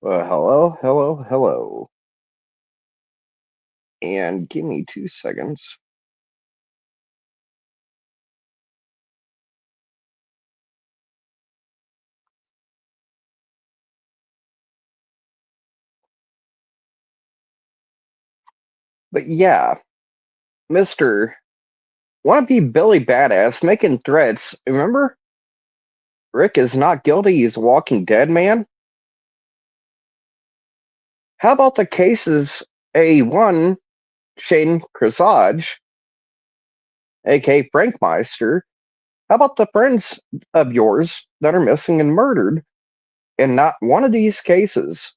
Hello, hello, hello. And give me 2 seconds. But yeah, Mr. Wanna be Billy Badass making threats. Remember? Rick is not guilty, he's a walking dead man. How about the cases A1, Shane Cresage, aka Frank Meister? How about the friends of yours that are missing and murdered in not one of these cases?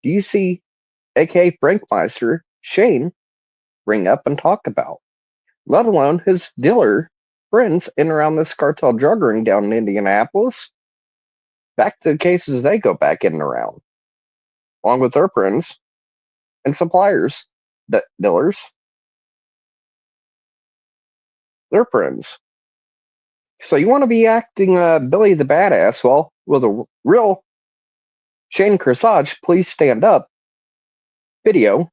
Do you see aka Frank Meister, Shane, bring up and talk about? Let alone his dealer friends in around this cartel drug ring down in Indianapolis. Back to the cases they go back in and around, along with their friends and suppliers, that dealers, their friends. So you want to be acting Billy the Badass? Well, will the real Shane Corsage please stand up? Video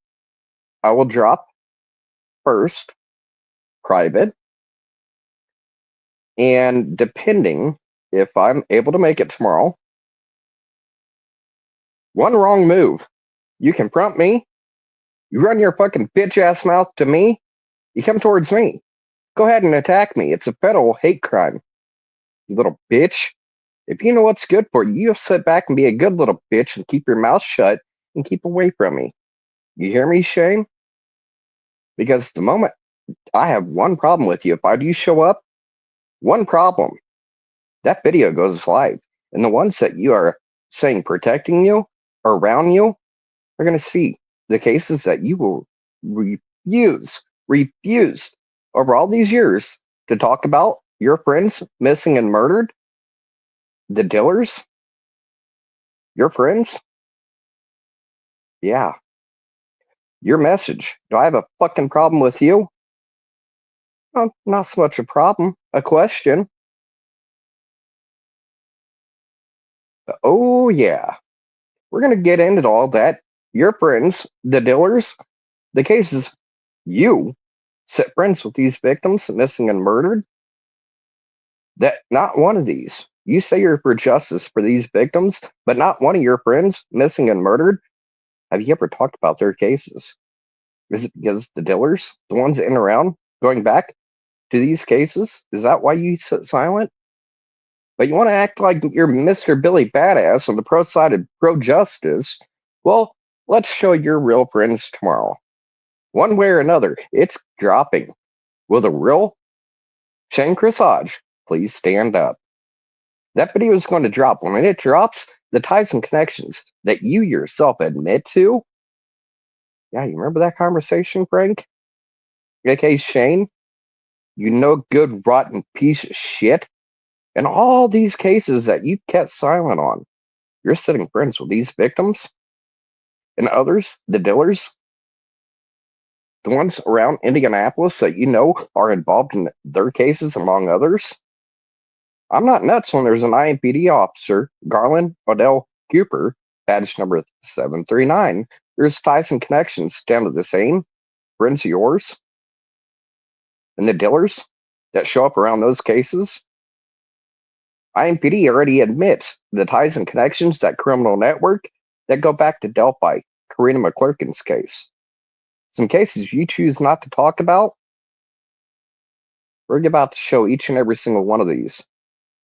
I will drop first, private, and depending if I'm able to make it tomorrow, one wrong move, you confront me. You run your fucking bitch ass mouth to me. You come towards me. Go ahead and attack me. It's a federal hate crime, you little bitch. If you know what's good for you, you sit back and be a good little bitch and keep your mouth shut and keep away from me. You hear me, Shane? Because the moment I have one problem with you, if I do show up, one problem, that video goes live. And the ones that you are saying protecting you or around you are going to see the cases that you will refuse over all these years to talk about your friends missing and murdered, the dealers, your friends. Yeah, your message. Do I have a fucking problem with you? Well, not so much a problem, a question. Oh, yeah. We're going to get into all that. Your friends, the dealers, the cases you set friends with these victims missing and murdered, that not one of these. You say you're for justice for these victims, but not one of your friends missing and murdered. Have you ever talked about their cases? Is it because the dealers, the ones in and around, going back to these cases? Is that why you sit silent? But you want to act like you're Mr. Billy Badass on the pro side of pro justice? Well, let's show your real friends tomorrow. One way or another, it's dropping. Will the real Shane Corsage please stand up? That video is going to drop. When it drops, the ties and connections that you yourself admit to. Yeah, you remember that conversation, Frank? AKA Shane? You no good, rotten piece of shit. And all these cases that you kept silent on, you're sitting friends with these victims and others, the dealers, the ones around Indianapolis that you know are involved in their cases, among others. I'm not nuts when there's an IMPD officer, Garland Odell Cooper, badge number 739. There's ties and connections down to the same friends of yours and the dealers that show up around those cases. IMPD already admits the ties and connections, that criminal network, that go back to Delphi, Karina McClurkin's case. Some cases you choose not to talk about, we're about to show each and every single one of these.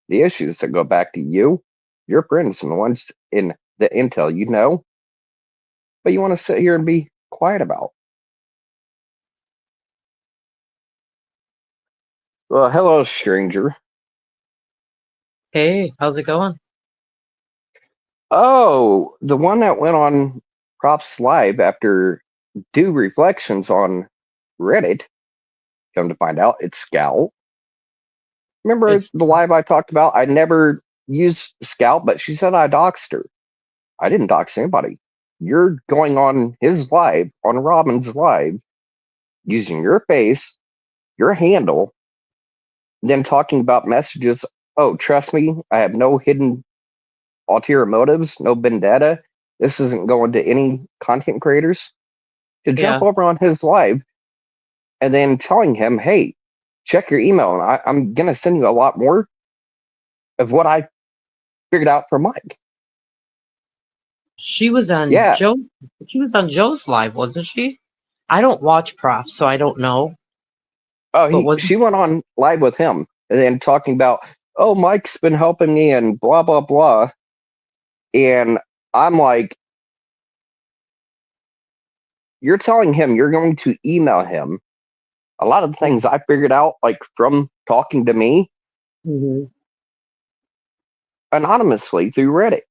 The issues that go back to you, your friends, and the ones in the intel you know, but you want to sit here and be quiet about. Well, hello, stranger. Hey, how's it going? Oh, the one that went on Props Live after due reflections on Reddit. Come to find out, it's Scout. Remember It's the live I talked about? I never used Scout, but she said I doxed her. I didn't dox anybody. You're going on his live, on Robin's live, using your face, your handle, then talking about messages. Oh, trust me, I have no hidden ulterior motives, no vendetta. This isn't going to any content creators to jump Yeah. over on his live and then telling him, hey, check your email. And I'm going to send you a lot more of what I figured out for Mike. She was on Yeah. Joe. She was on Joe's live, wasn't she? I don't watch Prof, so I don't know. Oh, But was she went on live with him and then talking about, oh, Mike's been helping me and blah, blah, blah. And I'm like, you're telling him you're going to email him a lot of the things I figured out, like from talking to me mm-hmm. anonymously through Reddit.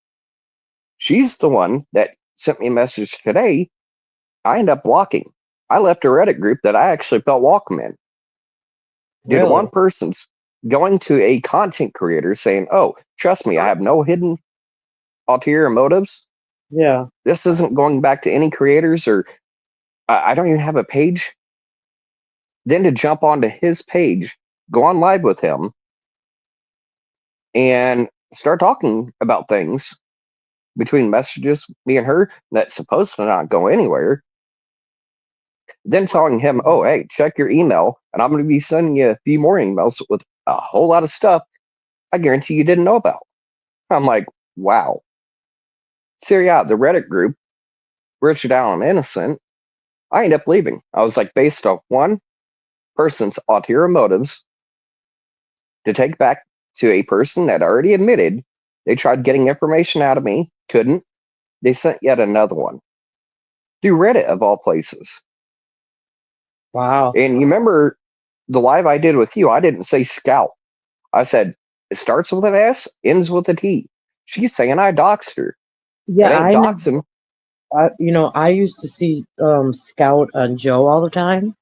She's the one that sent me a message today. I ended up blocking. I left a Reddit group that I actually felt welcome in. Did one Really? person's going to a content creator saying, oh, trust me, I have no hidden ulterior motives. Yeah. This isn't going back to any creators or I don't even have a page. Then to jump onto his page, go on live with him, and start talking about things between messages, me and her, that's supposed to not go anywhere. Then telling him, oh, hey, check your email, and I'm going to be sending you a few more emails with a whole lot of stuff I guarantee you didn't know about. I'm like, wow. So, yeah, the Reddit group, Richard Allen Innocent, I ended up leaving. I was like, based off one person's ulterior motives, to take back to a person that already admitted they tried getting information out of me, couldn't. They sent yet another one. Do Reddit of all places. Wow. And you remember the live I did with you, I didn't say scout. I said it starts with an S, ends with a T. She's saying I doxed her. It Yeah, ain't I know. doxing. I used to see Scout on Joe all the time.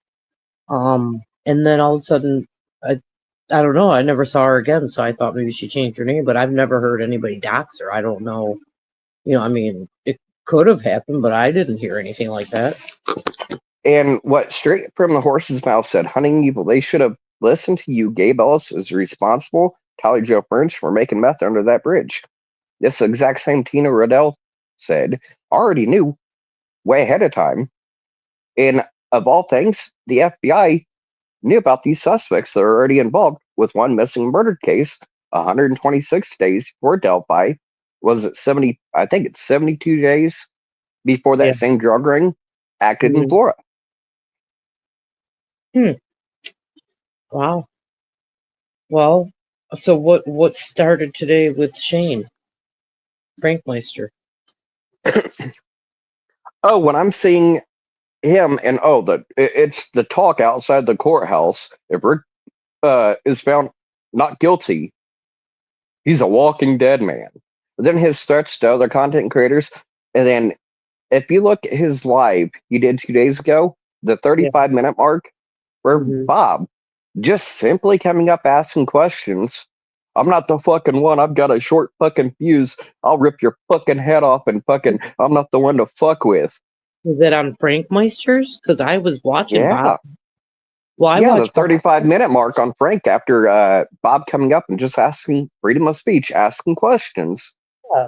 And then all of a sudden, I don't know. I never saw her again, so I thought maybe she changed her name. But I've never heard anybody dox her. I don't know. I mean, it could have happened, but I didn't hear anything like that. And what straight from the horse's mouth said, hunting evil, they should have listened to you. Gabe Ellis is responsible. Tyler Joe French for making meth under that bridge. This exact same Tina Riddell said, already knew way ahead of time. And of all things, the FBI knew about these suspects that are already involved with one missing murder case 126 days before Delphi. Was it 70? I think it's 72 days before Yeah. that same drug ring acted in Mhm. Florida. Hmm. Wow. Well, so what started today with Shane Frank Meister? Oh, when I'm seeing him and it's the talk outside the courthouse. If Rick is found not guilty, he's a walking dead man. But then his threats to other content creators, and then if you look at his live he did 2 days ago, the Yeah. 35-minute mark, where Hmm. Bob just simply coming up asking questions. I'm not the fucking one. I've got a short fucking fuse. I'll rip your fucking head off and fucking. I'm not the one to fuck with. Was it on Frank Meister's? Because I was watching Bob. Yeah. Well, I Yeah, the watched Bob. 35-minute mark on Frank after Bob coming up and just asking freedom of speech, asking questions.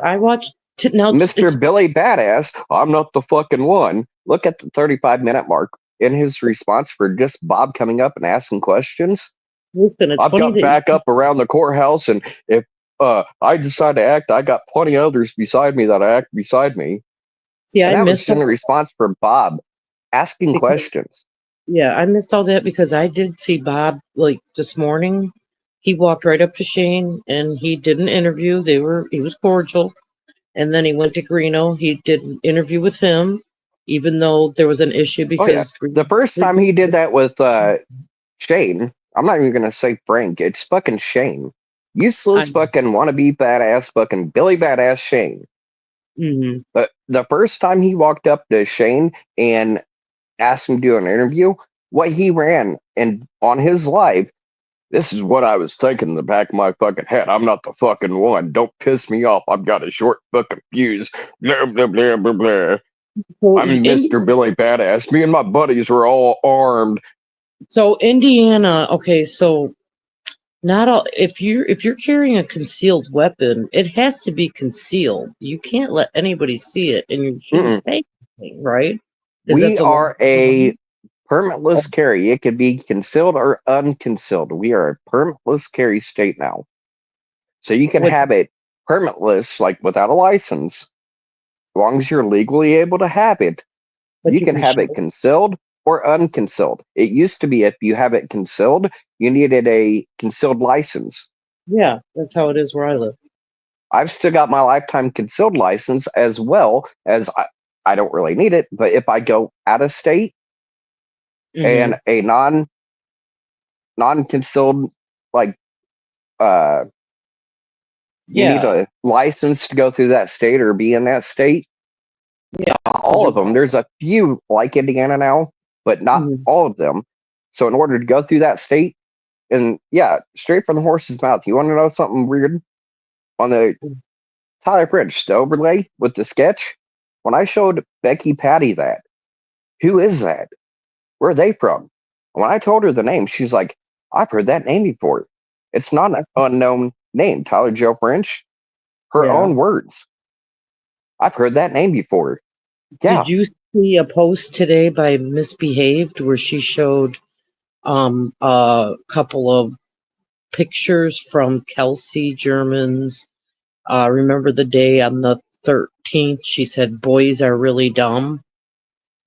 I watched. Now Mr. Billy Badass, I'm not the fucking one. Look at the 35-minute mark in his response for just Bob coming up and asking questions. listen. It's I've funny got that you. backup around the courthouse, and if I decide to act, I got plenty of others beside me that act beside me. See, And I that was missed in all response for Bob asking because questions. yeah, I missed all that because I did see Bob like this morning. He walked right up to Shane and he did an interview. He was cordial, and then he went to Greeno. He did an interview with him, even though there was an issue Oh, yeah. because The first time he did that with Shane, I'm not even gonna say Frank. It's fucking Shane. I, Useless fucking wannabe badass fucking Billy Badass Shane. mm-hmm, But the first time he walked up to Shane and asked him to do an interview, what he ran and on his live, this is what I was thinking in the back of my fucking head. I'm not the fucking one. Don't piss me off. I've got a short fucking fuse. Blah blah blah blah blah. so I'm Mr. Billy Badass. Me and my buddies were all armed. Indiana. Okay, so Not all. If you're carrying a concealed weapon, it has to be concealed. You can't let anybody see it, and you shouldn't Mm-mm. say anything, right? Is that We the law? are a permitless carry. It could be concealed or unconcealed. We are a permitless carry state now. So you can What? have it permitless, like without a license, as long as you're legally able to have it. But You you can can have it show. concealed or unconcealed. It used to be if you have it concealed, you needed a concealed license. Yeah, that's how it is where I live. I've still got my lifetime concealed license as well as I don't really need it, but if I go out of state Hmm. and a non concealed like uh you need Yeah, a license to go through that state or be in that state. yeah, Not those all are. of them. There's a few like Indiana now, but not Mhm. all of them. So in order to go through that state, and yeah, straight from the horse's mouth. You want to know something weird? On the Tyler Fridge, the overlay with the sketch, when I showed Becky Patty that, who is that? Where are they from? When I told her the name, she's like, I've heard that name before. It's not an unknown name, Tyler Joe French. Her Yeah. own words. I've heard that name before. Did Yeah, you see a post today by Misbehaved where she showed a couple of pictures from Kelsey German's remember the day on the 13th she said boys are really dumb.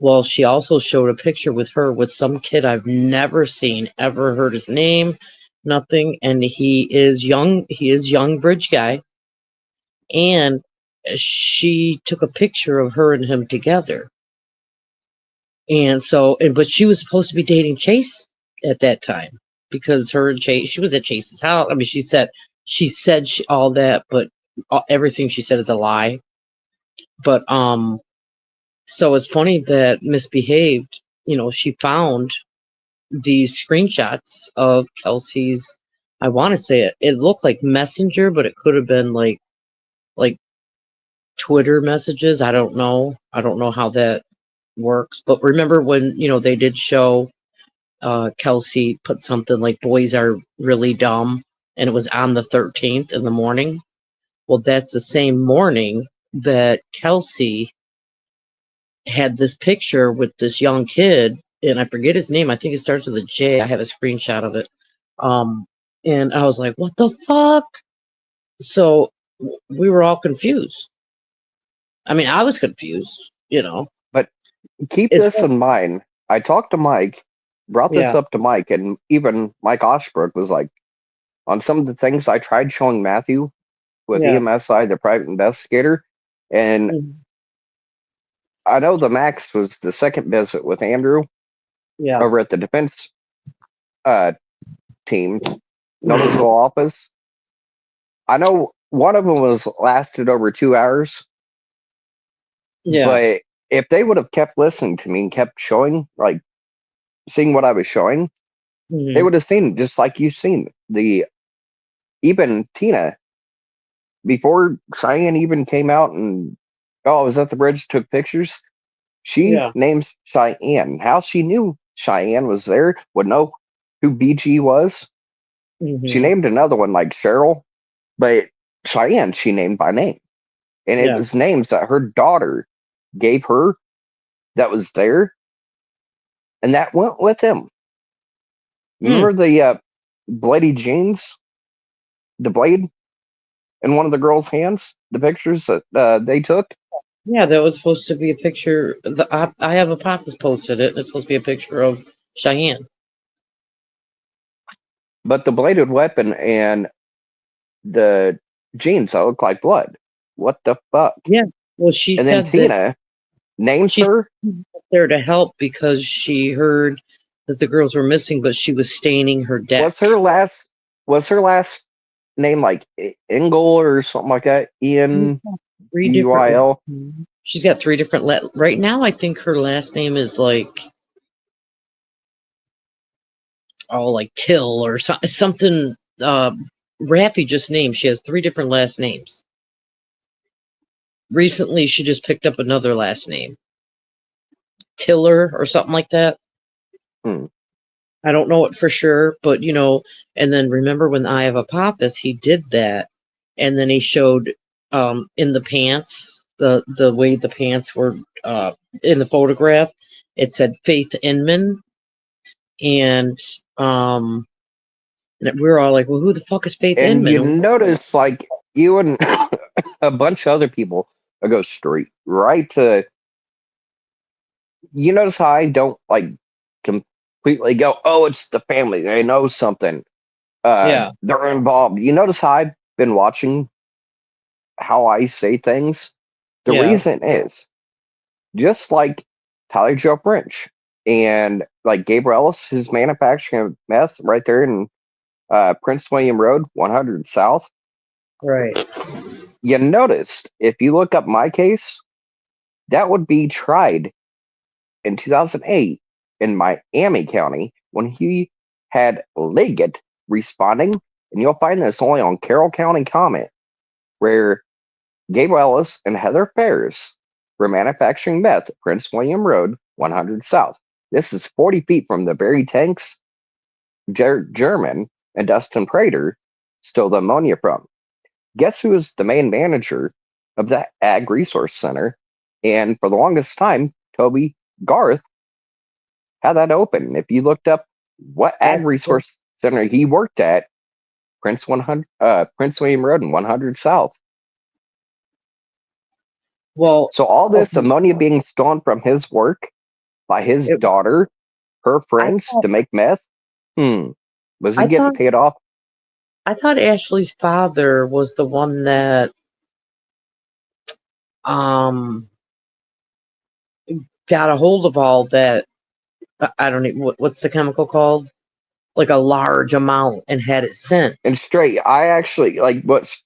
Well, she also showed a picture with her with some kid I've never seen, ever heard his name, nothing, and he is young bridge guy, and she took a picture of her and him together. And so, but she was supposed to be dating Chase at that time because her and Chase, she was at Chase's house. I mean, she said all that, but everything she said is a lie. But so it's funny that Misbehaved. She found these screenshots of Kelsey's. I want to say it looked like Messenger, but it could have been like Twitter messages. I don't know. I don't know how that works. But remember when they did show Kelsey put something like "boys are really dumb," and it was on the 13th in the morning. Well, that's the same morning that Kelsey had this picture with this young kid, and I forget his name. I think it starts with a J. I have a screenshot of it. Um, and I was like, "What the fuck?" So we were all confused. I mean, I was confused. but keep It's this in mind. I talked to Mike, brought this yeah, up to Mike, and even Mike Oshbrook was like, on some of the things I tried showing Matthew with yeah, EMSI, the private investigator, and mhm, I know the max was the second visit with Andrew yeah, over at the defense uh, team's mhm, noticeable office. I know one of them was lasted over 2 hours, yeah, but if they would have kept listening to me and kept showing, like seeing what I was showing, they mhm, would have seen just like you've seen the even Tina before Cheyenne even came out and oh, I was at the bridge, took pictures. She yeah, named Cheyenne. How she knew Cheyenne was there, would know who BG was. She mhm, named another one like Cheryl, but Cheyenne she named by name. And it yeah. was names that her daughter gave her that was there, and that went with him. Hmm. Remember the bloody jeans, the blade in one of the girls' hands, the pictures that they took? Yeah, that was supposed to be a picture. I have a pop that's posted it. It's supposed to be a picture of Cheyenne. But the bladed weapon and the jeans that look like blood. What the fuck? Yeah. Well, she And then said that Tina names she's her. there to help because she heard that the girls were missing, but she was staining her deck. Was her last was her last name like Engel or something like that? She's Ian got three different. Uil. She's got three different. Right now, I think her last name is like Till or something. Rappy just named. She has three different last names. Recently, she just picked up another last name, Tiller or something like that. Hmm. I don't know it for sure, but and then remember when I have a Pappas, he did that, and then he showed in the pants, the way the pants were in the photograph, it said Faith Inman, and um and we were all like, well, who the fuck is Faith And you Inman? notice, like, you and a bunch of other people go straight right to. You notice how I don't like completely go, oh, it's the family. They know something. Yeah, They're involved. You notice how I've been watching how I say things? The yeah, reason is just like Tyler Joe French and like Gabriel Ellis, his manufacturing of meth right there in Prince William Road, 100 South. right. You noticed if you look up my case, that would be tried in 2008 in Miami County when he had Liggett responding. And you'll find this only on Carroll County Comment, where Gabriel Ellis and Heather Ferris were manufacturing meth at Prince William Road, 100 South. This is 40 feet from the very tanks German and Dustin Prater stole the ammonia from. Guess who is the main manager of that Ag Resource Center? And for the longest time, Toby Garth had that open. If you looked up what Ag Actually, Resource Center he worked at, Prince William Road and 100 South. well, So all this okay, ammonia being stolen from his work by his it, daughter, her I friends thought, to make meth. Was he I getting thought, paid off? I thought Ashley's father was the one that um got a hold of all that. I don't know what's the chemical called, like a large amount, and had it sent. And straight, I actually like what's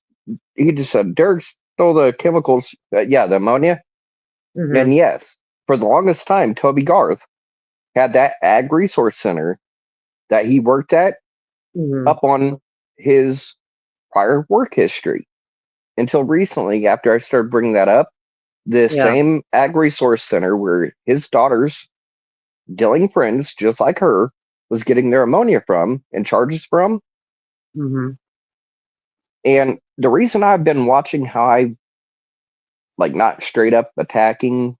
he just said. Derek stole the chemicals. Yeah, the ammonia. Mm-hmm. And yes, for the longest time, Toby Garth had that Ag Resource Center that he worked at Mm-hmm. up on his prior work history until recently. After I started bringing that up, the Yeah. same Ag Resource Center where his daughter's dealing friends, just like her, was getting their ammonia from and charges from. Mm-hmm. And the reason I've been watching how I like not straight up attacking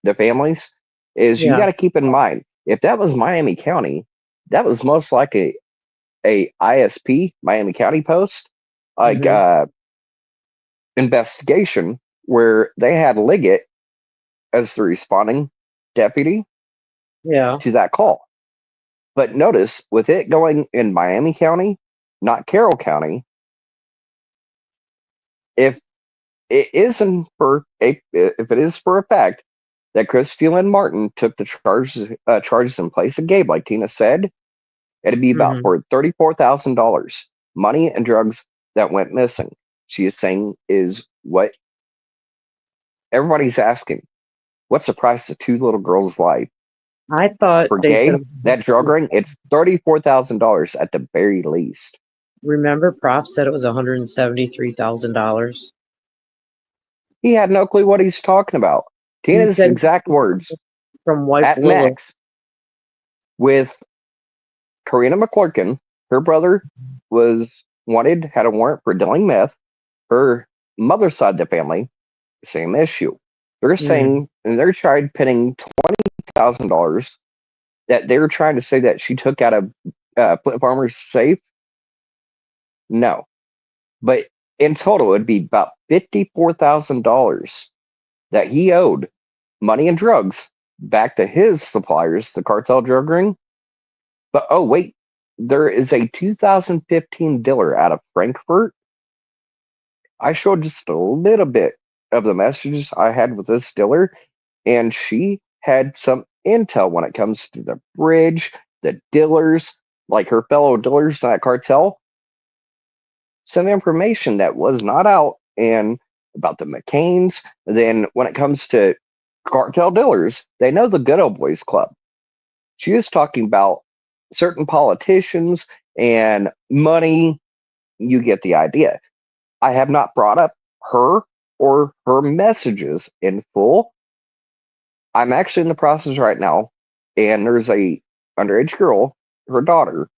the families is you Yeah. got to keep in mind if that was Miami County, that was most like a ISP Miami County post, like Mm-hmm. investigation where they had Liggett as the responding deputy Yeah. to that call. But notice with it going in Miami County, not Carroll County, if it isn't for a if it is for a fact that Christy Lynn Martin took the charges in place of Gabe, like Tina said, it'd be about Mm-hmm. for $34,000 money and drugs that went missing. She is saying is what everybody's asking. What's the price of two little girls' life? I thought For they said. Gabe, that drug ring, it's $34,000 at the very least. Remember, Prof said it was $173,000. He had no clue what he's talking about. He Tina's said exact words from White at Willow. max with Karina McClurkin, her brother was wanted, had a warrant for dealing meth. Her mother's side of the family, same issue. They're Mm-hmm. saying, and they're trying pinning $20,000 that they were trying to say that she took out of Flint Farmer's safe. No, but in total, it'd be about $54,000 that he owed money and drugs back to his suppliers, the cartel drug ring. But oh wait, there is a 2015 dealer out of Frankfurt. I showed just a little bit of the messages I had with this dealer, and she had some intel when it comes to the bridge, the dealers, like her fellow dealers in that cartel, some information that was not out and about the McCains. Then when it comes to cartel dealers, they know the Good Old Boys Club. She was talking about certain politicians and money. You get the idea. I have not brought up her or her messages in full. I'm actually in the process right now, and there's a underage girl. her daughter.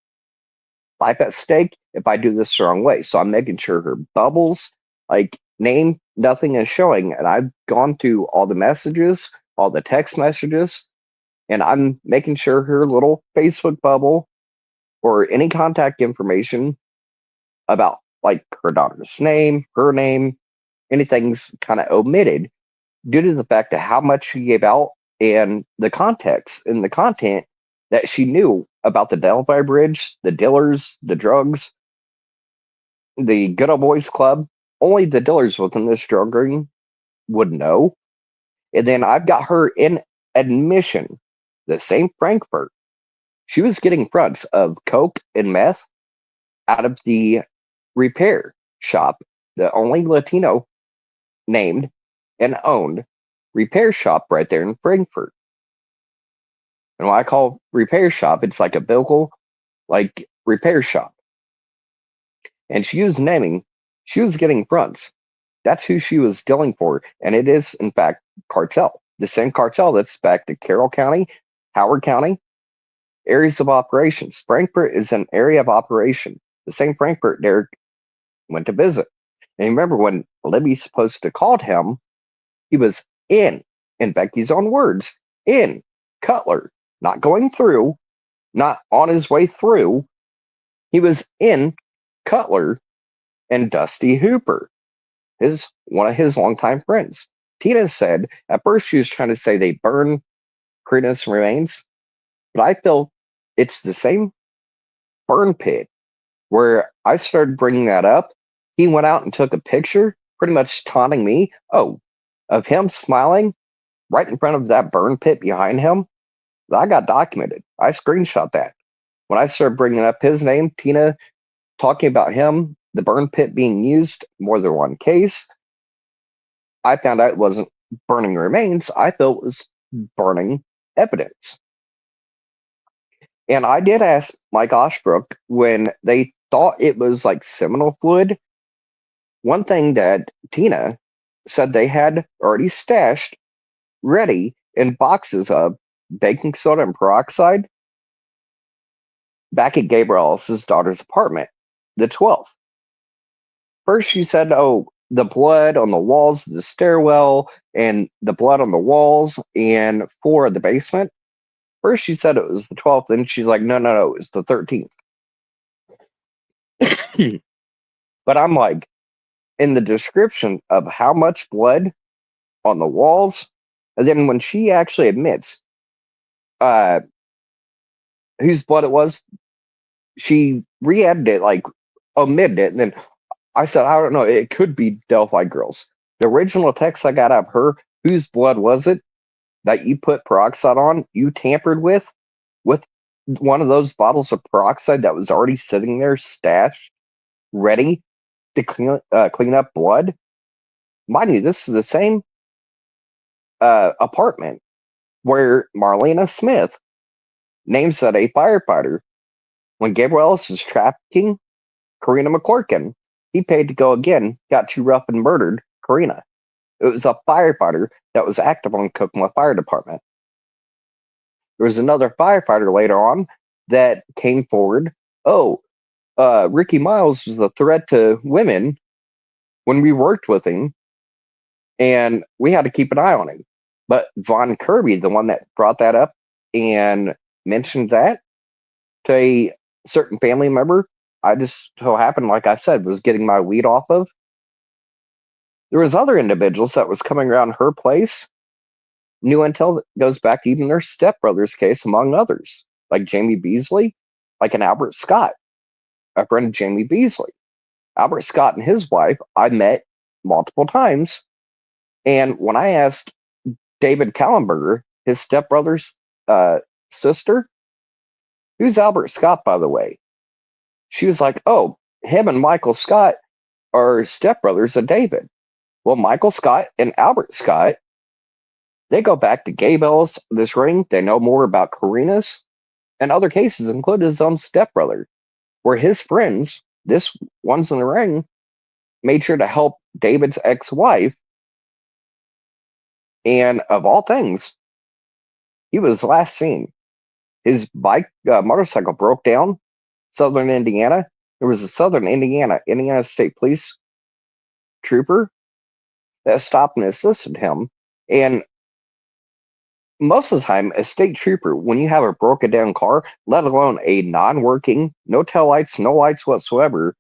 Life at stake if I do this the wrong way. So I'm making sure her bubbles, like name, nothing is showing. And I've gone through all the messages, all the text messages, and I'm making sure her little Facebook bubble or any contact information about like her daughter's name, her name, anything's kind of omitted due to the fact of how much she gave out and the context and the content that she knew about the Delphi Bridge, the dealers, the drugs, the Good Old Boys Club. Only the dealers within this drug ring would know. And then I've got her in admission, the same Frankfurt. She was getting fronts of coke and meth out of the repair shop, the only Latino named and owned repair shop right there in Frankfurt. And when I call repair shop, it's like a vehicle, like repair shop. And she was naming, she was getting fronts. That's who she was dealing for. And it is, in fact, cartel. The same cartel that's back to Carroll County, Howard County, areas of operations. Frankfurt is an area of operation. The same Frankfurt Derek went to visit. And remember when Libby supposed to called him, he was in Becky's own words, in Cutler, not going through, not on his way through. He was in Cutler and Dusty Hooper, his one of his longtime friends. Tina said at first she was trying to say they burn Karina's remains, but I feel it's the same burn pit where I started bringing that up. He went out and took a picture, pretty much taunting me, of him smiling right in front of that burn pit behind him. I got documented. I screenshot that. When I started bringing up his name, Tina talking about him, the burn pit being used more than one case, I found out it wasn't burning remains. I thought it was burning evidence. And I did ask Mike Oshbrook when they thought it was like seminal fluid. One thing that Tina said they had already stashed ready in boxes of baking soda and peroxide back at Gabriel's daughter's apartment, the 12th. First, she said, the blood on the walls of the stairwell and the blood on the walls and floor of the basement. First, she said it was the 12th, and she's like, no, it's the 13th. But I'm like, in the description of how much blood on the walls, and then when she actually admits uh, whose blood it was, she re-edited it, like omitted it, and then I said, I don't know, it could be Delphi Girls. The original text I got out of her, whose blood was it that you put peroxide on, you tampered with one of those bottles of peroxide that was already sitting there stashed, ready to clean up blood? Mind you, this is the same apartment where Marlena Smith names that a firefighter, when Gabriel Ellis is trafficking Karina McClurkin, he paid to go again, got too rough and murdered Karina. It was a firefighter that was active on Kokomo Fire Department. There was another firefighter later on that came forward. Ricky Miles was a threat to women when we worked with him, and we had to keep an eye on him. But Von Kirby, the one that brought that up and mentioned that to a certain family member, I just so happened, like I said, was getting my weed off of. There was other individuals that was coming around her place. New intel that goes back to even their stepbrother's case, among others, like Jamie Beasley, like an Albert Scott, a friend of Jamie Beasley. Albert Scott and his wife I met multiple times. And when I asked David Kallenberger, his stepbrother's sister, who's Albert Scott, by the way? She was like, him and Michael Scott are stepbrothers of David. Well, Michael Scott and Albert Scott, they go back to Gabe Ellis, this ring. They know more about Karina's and other cases, including his own stepbrother, where his friends, this one's in the ring, made sure to help David's ex-wife. And of all things, he was last seen His motorcycle broke down. Southern Indiana. There was a Southern Indiana State Police trooper that stopped and assisted him. And most of the time, a state trooper, when you have a broken down car, let alone a non-working, no tail lights, no lights whatsoever,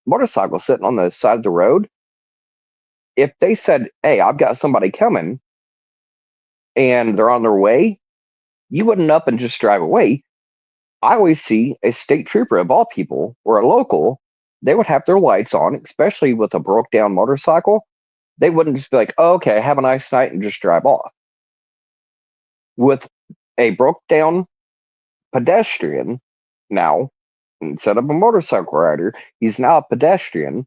motorcycle sitting on the side of the road, if they said, "Hey, I've got somebody coming," and they're on their way, you wouldn't up and just drive away. I always see a state trooper of all people or a local, they would have their lights on, especially with a broke down motorcycle. They wouldn't just be like, "Oh, okay, have a nice night," and just drive off. With a broke down pedestrian now, instead of a motorcycle rider, he's now a pedestrian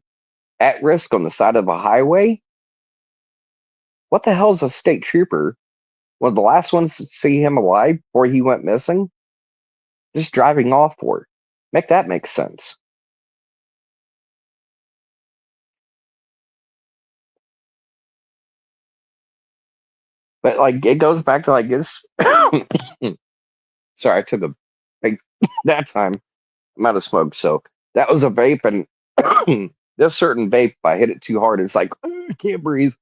at risk on the side of a highway. What the hell is a state trooper? One of the last ones to see him alive before he went missing, just driving off for. Make that make sense. But like it goes back to like this. Sorry, I took a big that time. I'm out of smoke, so that was a vape, and this certain vape, if I hit it too hard, it's like I can't breathe.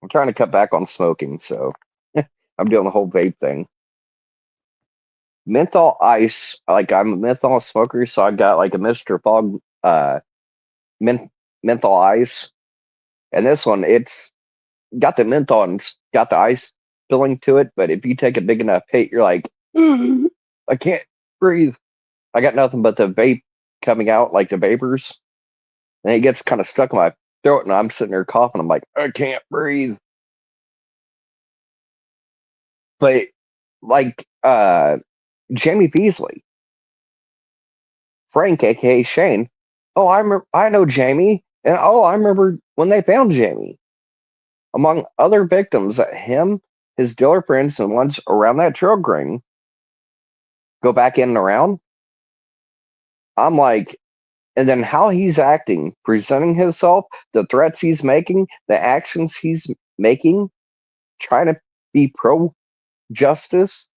I'm trying to cut back on smoking, so I'm doing the whole vape thing. Menthol ice, like I'm a menthol smoker, so I got like a Mr. Fog men- menthol ice, and this one it's got the menthol and it's got the ice filling to it. But if you take a big enough hit, you're like, I can't breathe. I got nothing but the vape coming out, like the vapors, and it gets kind of stuck in my throat, and I'm sitting there coughing. I'm like, I can't breathe. But like Jamie Beasley, Frank, aka Shane. Oh, I know Jamie, and oh, I remember when they found Jamie. Among other victims, that him, his dealer friends, and ones around that drug ring go back in and around. I'm like, and then how he's acting, presenting himself, the threats he's making, the actions he's making, trying to be pro justice,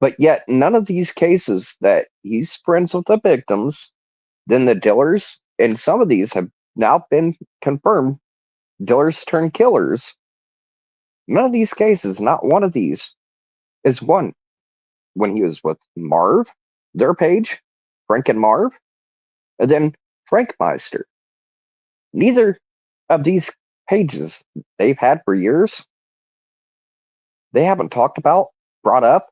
but yet none of these cases that he's friends with the victims, then the dealers, and some of these have now been confirmed dealers turn killers. None of these cases, not one of these, is one when he was with Marv, their page, Frank and Marv, and then Frank Meister. Neither of these pages they've had for years, they haven't talked about, brought up,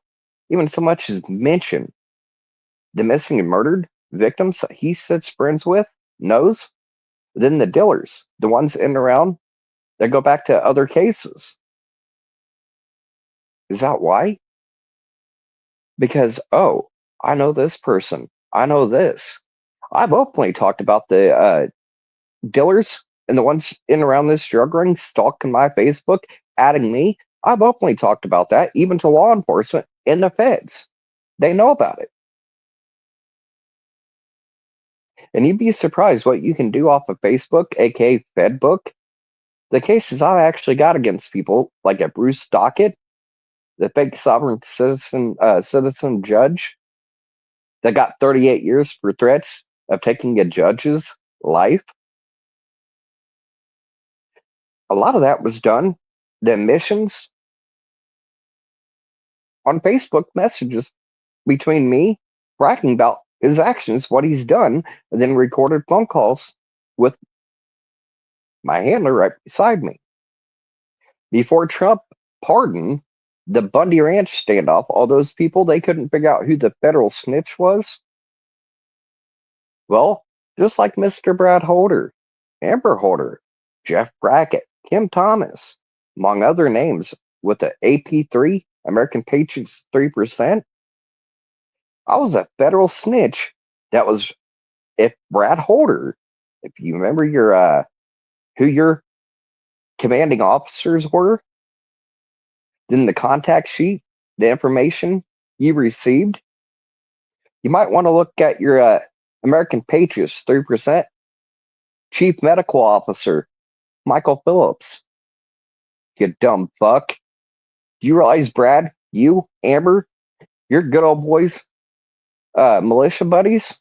even so much as mentioned the missing and murdered victims that he sits friends with, knows. Then the dealers, the ones in and around that go back to other cases. Is that why? Because, oh, I know this person. I know this. I've openly talked about the dealers and the ones in and around this drug ring stalking my Facebook, adding me. I've openly talked about that, even to law enforcement and the feds. They know about it. And you'd be surprised what you can do off of Facebook, aka Fedbook. The cases I've actually got against people, like a Bruce Dockett, the fake sovereign citizen judge that got 38 years for threats of taking a judge's life. A lot of that was done, the admissions on Facebook messages between me bragging about his actions, what he's done, and then recorded phone calls with my handler right beside me. Before Trump pardoned the Bundy Ranch standoff, all those people, they couldn't figure out who the federal snitch was. Well, just like Mr. Brad Holder, Amber Holder, Jeff Brackett, Kim Thomas, among other names, with the AP3, American Patriots 3%, I was a federal snitch that was, if Brad Holder, if you remember who your commanding officers were, then the contact sheet, the information you received, you might want to look at your American Patriots 3% Chief Medical Officer, Michael Phillips. You dumb fuck. Do you realize, Brad, you, Amber, your good old boys, militia buddies,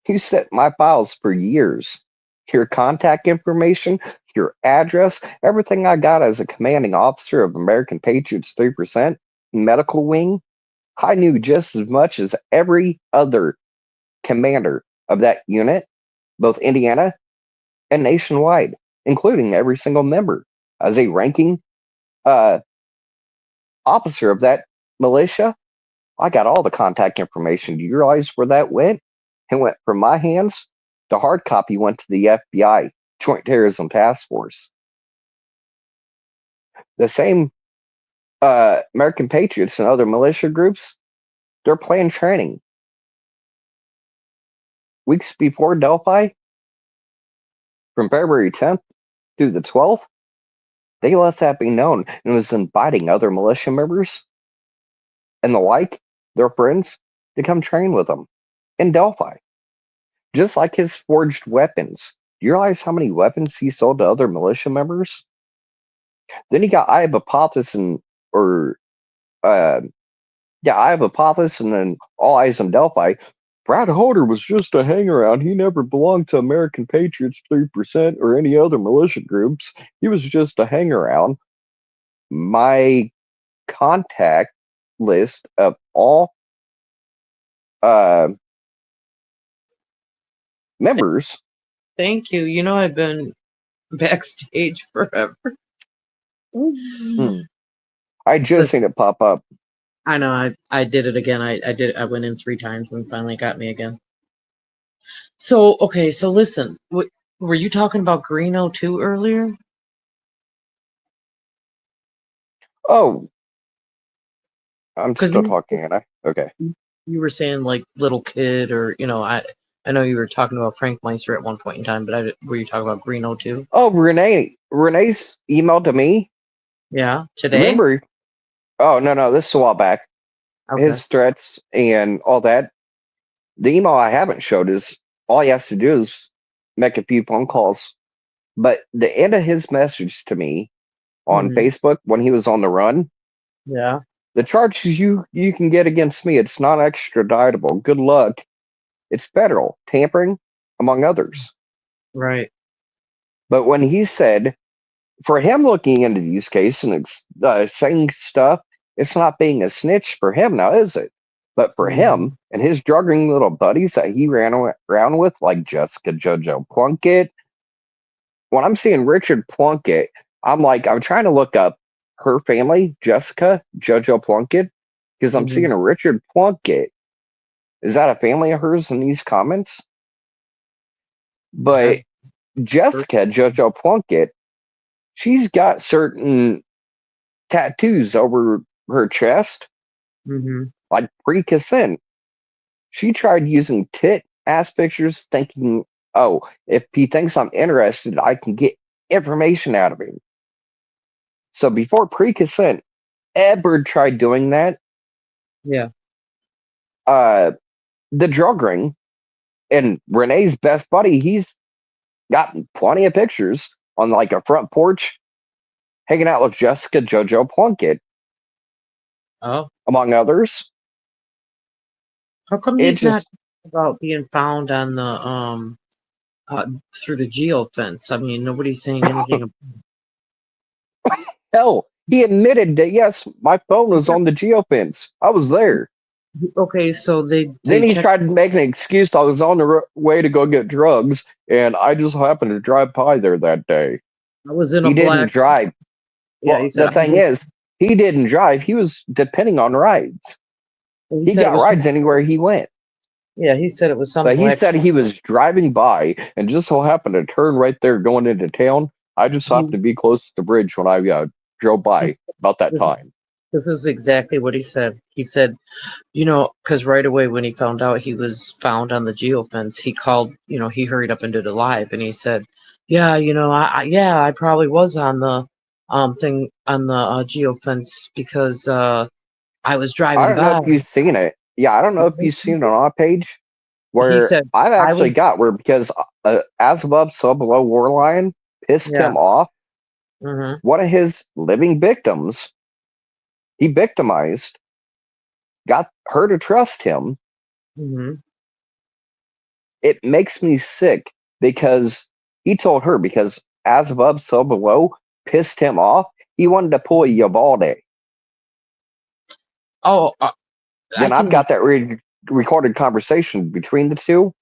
you set my files for years. Your contact information, your address, everything I got as a commanding officer of American Patriots 3% medical wing, I knew just as much as every other commander of that unit, both Indiana and nationwide, including every single member. As a ranking uh, officer of that militia, I got all the contact information. Do you realize where that went? It went from my hands. The hard copy went to the FBI, Joint Terrorism Task Force. The same American Patriots and other militia groups, they're playing training. Weeks before Delphi, from February 10th through the 12th, they let that be known and was inviting other militia members and the like, their friends, to come train with them in Delphi. Just like his forged weapons. Do you realize how many weapons he sold to other militia members? Then he got Iabopothis and or uh Iabopothis and then All Eyes on Delphi. Brad Holder was just a hang around. He never belonged to American Patriots 3% or any other militia groups. He was just a hang around. My contact list of all uh members. Thank you. You know, I've been backstage forever. Hmm, I just Listen, seen it pop up. I know I did it again. I went in 3 times and finally got me again. So okay, so listen, were you talking about Greeno too earlier? Oh, I'm Because still talking, ain't I? Okay. you were saying like little kid, or I know you were talking about Frank Meister at one point in time, but were you talking about Greeno too? Oh, Renee. Renee's emailed to me. Yeah, today. Remember? Oh, no. This is a while back. Okay. His threats and all that. The email I haven't showed is all he has to do is make a few phone calls. But the end of his message to me on Hmm. Facebook when he was on the run, Yeah. the charges you can get against me, it's not extraditable. Good luck. It's federal tampering, among others. Right. But when he said, for him looking into these cases and saying stuff, it's not being a snitch for him now, is it? But for Hmm. him and his drugging little buddies that he ran around with, like Jessica JoJo Plunkett, when I'm seeing Richard Plunkett, I'm like, I'm trying to look up her family, Jessica JoJo Plunkett, because I'm Hmm. seeing a Richard Plunkett. Is that a family of hers in these comments? Have But Jessica JoJo Plunkett, she's got certain tattoos over her chest, Hmm. like pre-consent. She tried using tit ass pictures, thinking, oh, if he thinks I'm interested, I can get information out of him. So before pre-consent, Edward tried doing that. Yeah. Uh, the drug ring and Renee's best buddy, he's got plenty of pictures on like a front porch, hanging out with Jessica JoJo Plunkett, Oh, among others. how come It he's not just about being found on the uh, through the geo fence? I mean, nobody's saying anything. hell, he admitted that yes, my phone was on the geofence. I was there. Okay, so they Then he checked. tried to make an excuse. I was on the way to go get drugs, and I just happened to drive by there that day. I was in a He didn't black. drive. Yeah, Well, he said. the thing is, he didn't drive. He was depending on rides. He He said it got was some. rides anywhere he went. Yeah, he said it was some But he black. said he was driving by and just so happened to turn right there going into town. I just happened He, to be close to the bridge when I drove by about that this time. this is exactly what he said. He said, because right away when he found out he was found on the geofence, he called. He hurried up and did a live, and he said, "Yeah, I probably was on the thing on the geofence because I was I driving don't know if by." you've seen it. Yeah, I don't know if you've seen it on our page He where said, I've "I was." actually got where because as above, so below Warlion pissed Yeah. him off. Hmm. One of his living victims he victimized. got her to trust him. Hmm. It makes me sick because he told her, because as above, so below pissed him off. He wanted to pull a Uvalde. Oh, I Then I've can. got that recorded conversation between the two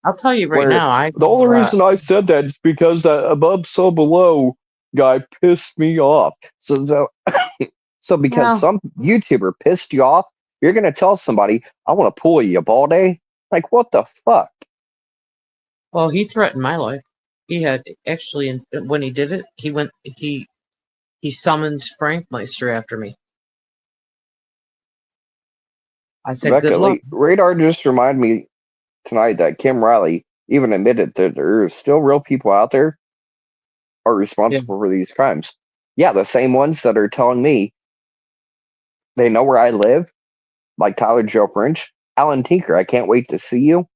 I'll tell you right where now. I the only reason I said that is because that above, so below guy pissed me off. So because well, some YouTuber pissed you off, you're going to tell somebody, I want to pull a Uvalde? Like, what the fuck? well, he threatened my life. He had actually, when he did it, he went. He summoned Frank Meister after me. I said, "Good Rebecca, luck." like, Radar just reminded me tonight that Kim Riley even admitted that there are still real people out there are Yeah. responsible for these crimes. Yeah, the same ones that are telling me they know where I live, like Tyler Joe French, Alan Tinker. I can't wait to see you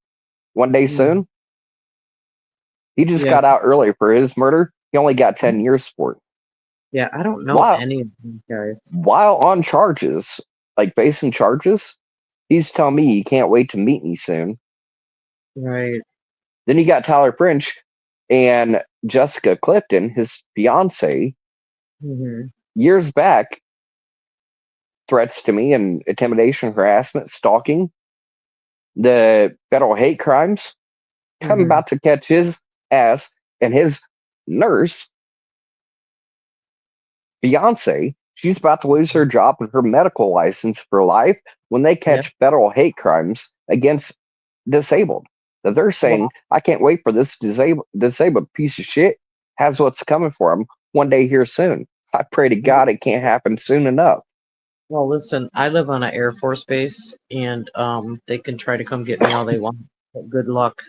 one day Mm. soon. He just got Yes. out early for his murder. He only got 10 years for it. Yeah. I don't know While any of these guys. while on charges, like facing charges, he's telling me he can't wait to meet me soon. Right. Then you got Tyler French and Jessica Clifton, his fiance, Hmm. years back, threats to me and intimidation, harassment, stalking, the federal hate crimes. I'm Hmm. about to catch his ass and his nurse, fiance. She's about to lose her job and her medical license for life when they Yeah. catch federal hate crimes against disabled. That they're saying, Well. I can't wait for this disabled piece of shit has what's coming for him one day here soon. I pray to God it can't happen soon enough. Well, listen. I live on an Air Force base, and they can try to come get me all they want. But good luck.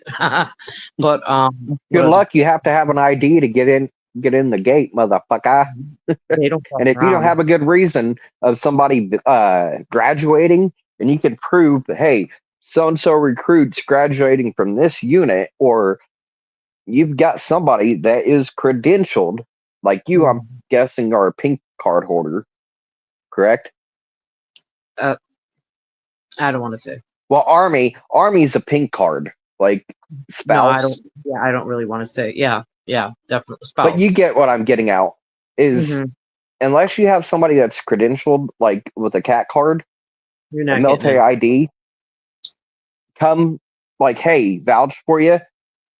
But what Good else? luck. You have to have an ID to get in the gate, motherfucker. They don't fuck And if you don't around. have a good reason of somebody graduating, and you can prove, hey, so and so recruits graduating from this unit, or you've got somebody that is credentialed, like you, I'm Mhm. guessing, are a pink card holder, correct? Uh, I don't want to say. Well, Army's a pink card, like No, I don't. spouse. Yeah, I don't really want to say. Yeah, yeah, definitely But you spouse. get what I'm getting out is Hmm. unless you have somebody that's credentialed, like with a cat card, You're a not getting military in. ID, come like, hey, vouch for you.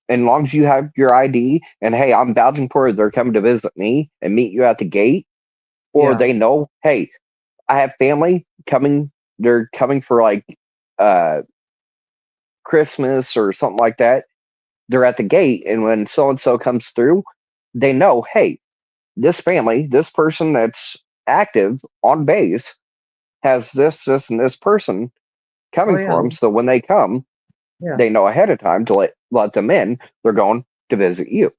And long as you have your ID and hey, I'm vouching for it, they're coming to visit me and meet you at the gate, or Yeah, they know, hey, I have family coming, they're coming for like uh Christmas or something like that. They're at the gate, and when so and so comes through, they know, hey, this family, this person that's active on base has this, and this person oh coming yeah, for them. So when they come, yeah. they know ahead of time to let them in. They're going to visit you,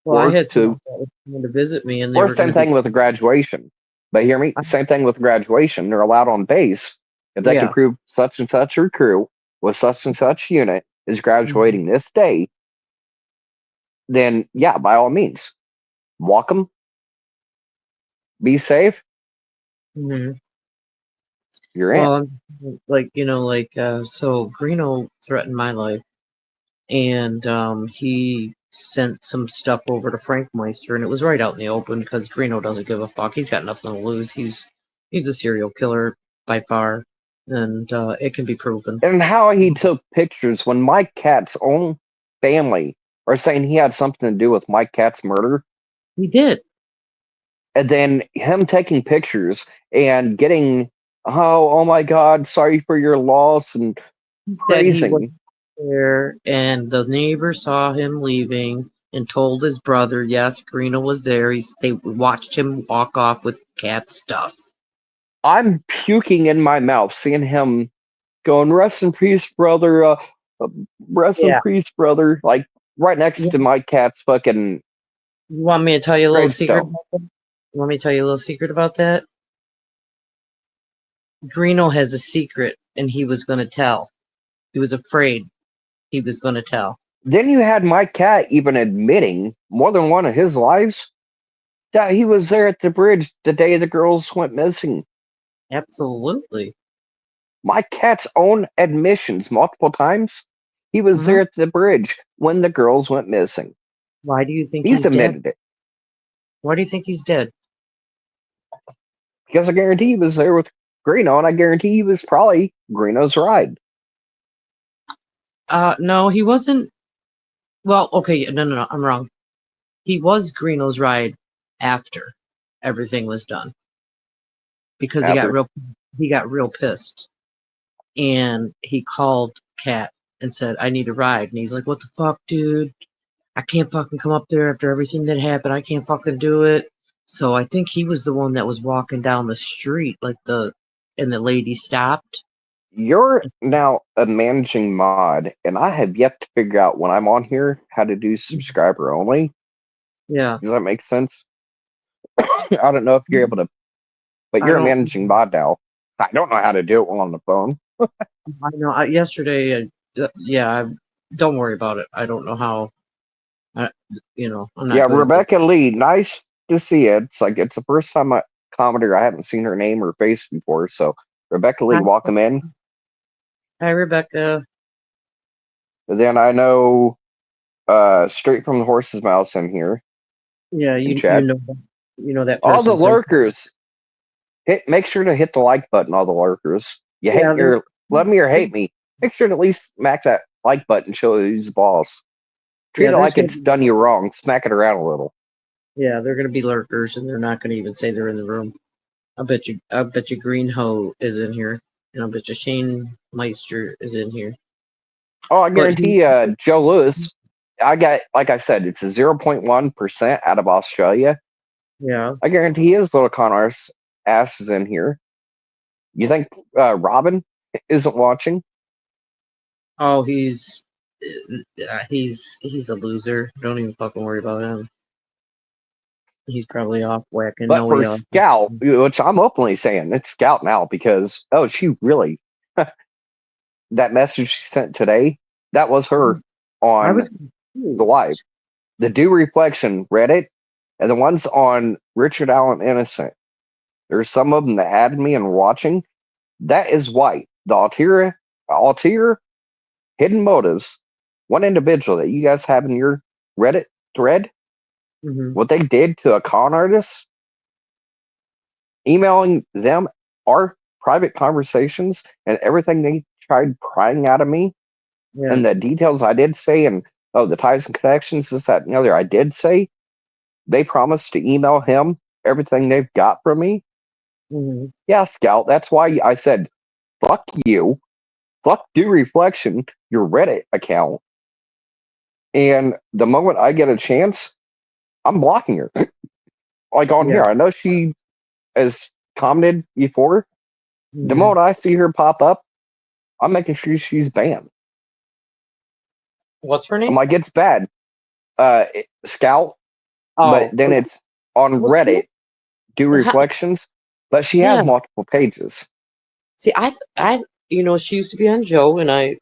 Well, I or had to someone that was coming to visit me, and they or were going same to be. thing with a graduation. But hear me, I, same thing with graduation. They're allowed on base if they can yeah. prove such and such recruit with such and such unit is Hmm. graduating this day. Then yeah, by all means, walk them, be safe. Hmm. You're in. Well, like so Greeno threatened my life, and he sent some stuff over to Frank Meister, and it was right out in the open because Greeno doesn't give a fuck. He's got nothing to lose. He's a serial killer by far, and it can be proven. And how he took pictures when Mike Katz's own family are saying he had something to do with Mike Katz's murder, He did. and then him taking pictures and getting, oh my God, sorry for your loss, and He said he was praising. there, and the neighbor saw him leaving and told his brother, yes, Greeno was there. They watched him walk off with cat stuff. I'm puking in my mouth seeing him going, rest in peace, brother. Uh, rest in Yeah. peace, brother. Like right next You to Mike Katz's fucking want me to tell you a little secret gravestone. about that? You want me to tell you a little secret about that? Greeno has a secret, and he was going to tell. He was afraid he was going to tell. Then you had Mike Cat even admitting more than one of his lives that he was there at the bridge the day the girls went missing. Absolutely. My cat's own admissions multiple times. He was Hmm. there at the bridge when the girls went missing. Why do you think He's he's dead? admitted it Why do you think he's dead? because I guarantee he was there with Greeno, and I guarantee he was probably Greeno's ride. No, he wasn't. Well, okay, no, I'm wrong. He was Greeno's ride after everything was done because After he got real pissed and he called Cat and said, "I need a ride," and he's like, "What the fuck, dude? I can't fucking come up there after everything that happened. I can't fucking do it." So I think he was the one that was walking down the street, and the lady stopped. you're now a managing mod, and I have yet to figure out when I'm on here how to do subscriber only. Yeah, Does that make sense? I don't know if you're able to, but I you're a don't. managing mod now. I don't know how to do it while on the phone. I know. Yesterday, yeah. Don't worry about it. I don't know how. I, I'm not Yeah, good at. Rebecca Lee, nice to see you. It's like it's the first time I commented. I haven't seen her name or face before. So, Rebecca Lee, Hi, welcome in. hi, Rebecca. And then I know straight from the horse's mouth in here Yeah, in you chat. know that All the person from. lurkers, make sure to hit the like button. All the lurkers, you hate Yeah, me or love me or hate me. Make sure to at least smack that like button. Show who's the boss. Treat yeah. it There's like gonna it's be done you wrong. Smack it around a little. yeah, they're gonna be lurkers, and they're not gonna even say they're in the room. I bet you Green Ho is in here, and I bet you Shane Meister is in here. Oh, I But he, guarantee Joe Lewis. I got, like I said, it's a 0.1% out of Australia. yeah. I guarantee his little con artist ass is in here. You think Robin isn't watching? Oh, he's a loser. Don't even fucking worry about him. He's probably off whacking But for Noe off. Scout, which I'm openly saying, it's Scout now because, oh, she really, that message she sent today, that was her I on was the live. confused. The Due Reflection Reddit and the ones on Richard Allen Innocent. There's some of them that added me and watching. That is why the ulterior hidden motives, one individual that you guys have in your Reddit thread, Hmm. what they did to a con artist, emailing them our private conversations and everything they tried prying out of me, Yeah. and the details I did say, and oh, the ties and connections, this, that, and the other, I did say. They promised to email him everything they've got from me. Hmm. Yeah, Scout, that's why I said, fuck you, fuck Due Reflection, your Reddit account. And the moment I get a chance, I'm blocking her. Like on here, Yeah. I know she has commented before. The Hmm. moment I see her pop up, I'm making sure she's banned. What's her I'm name? like, it's bad. Scout, but Oh, then it's on well, see, Reddit, do reflections, but she has yeah. multiple pages. See, she used to be on Joe, and I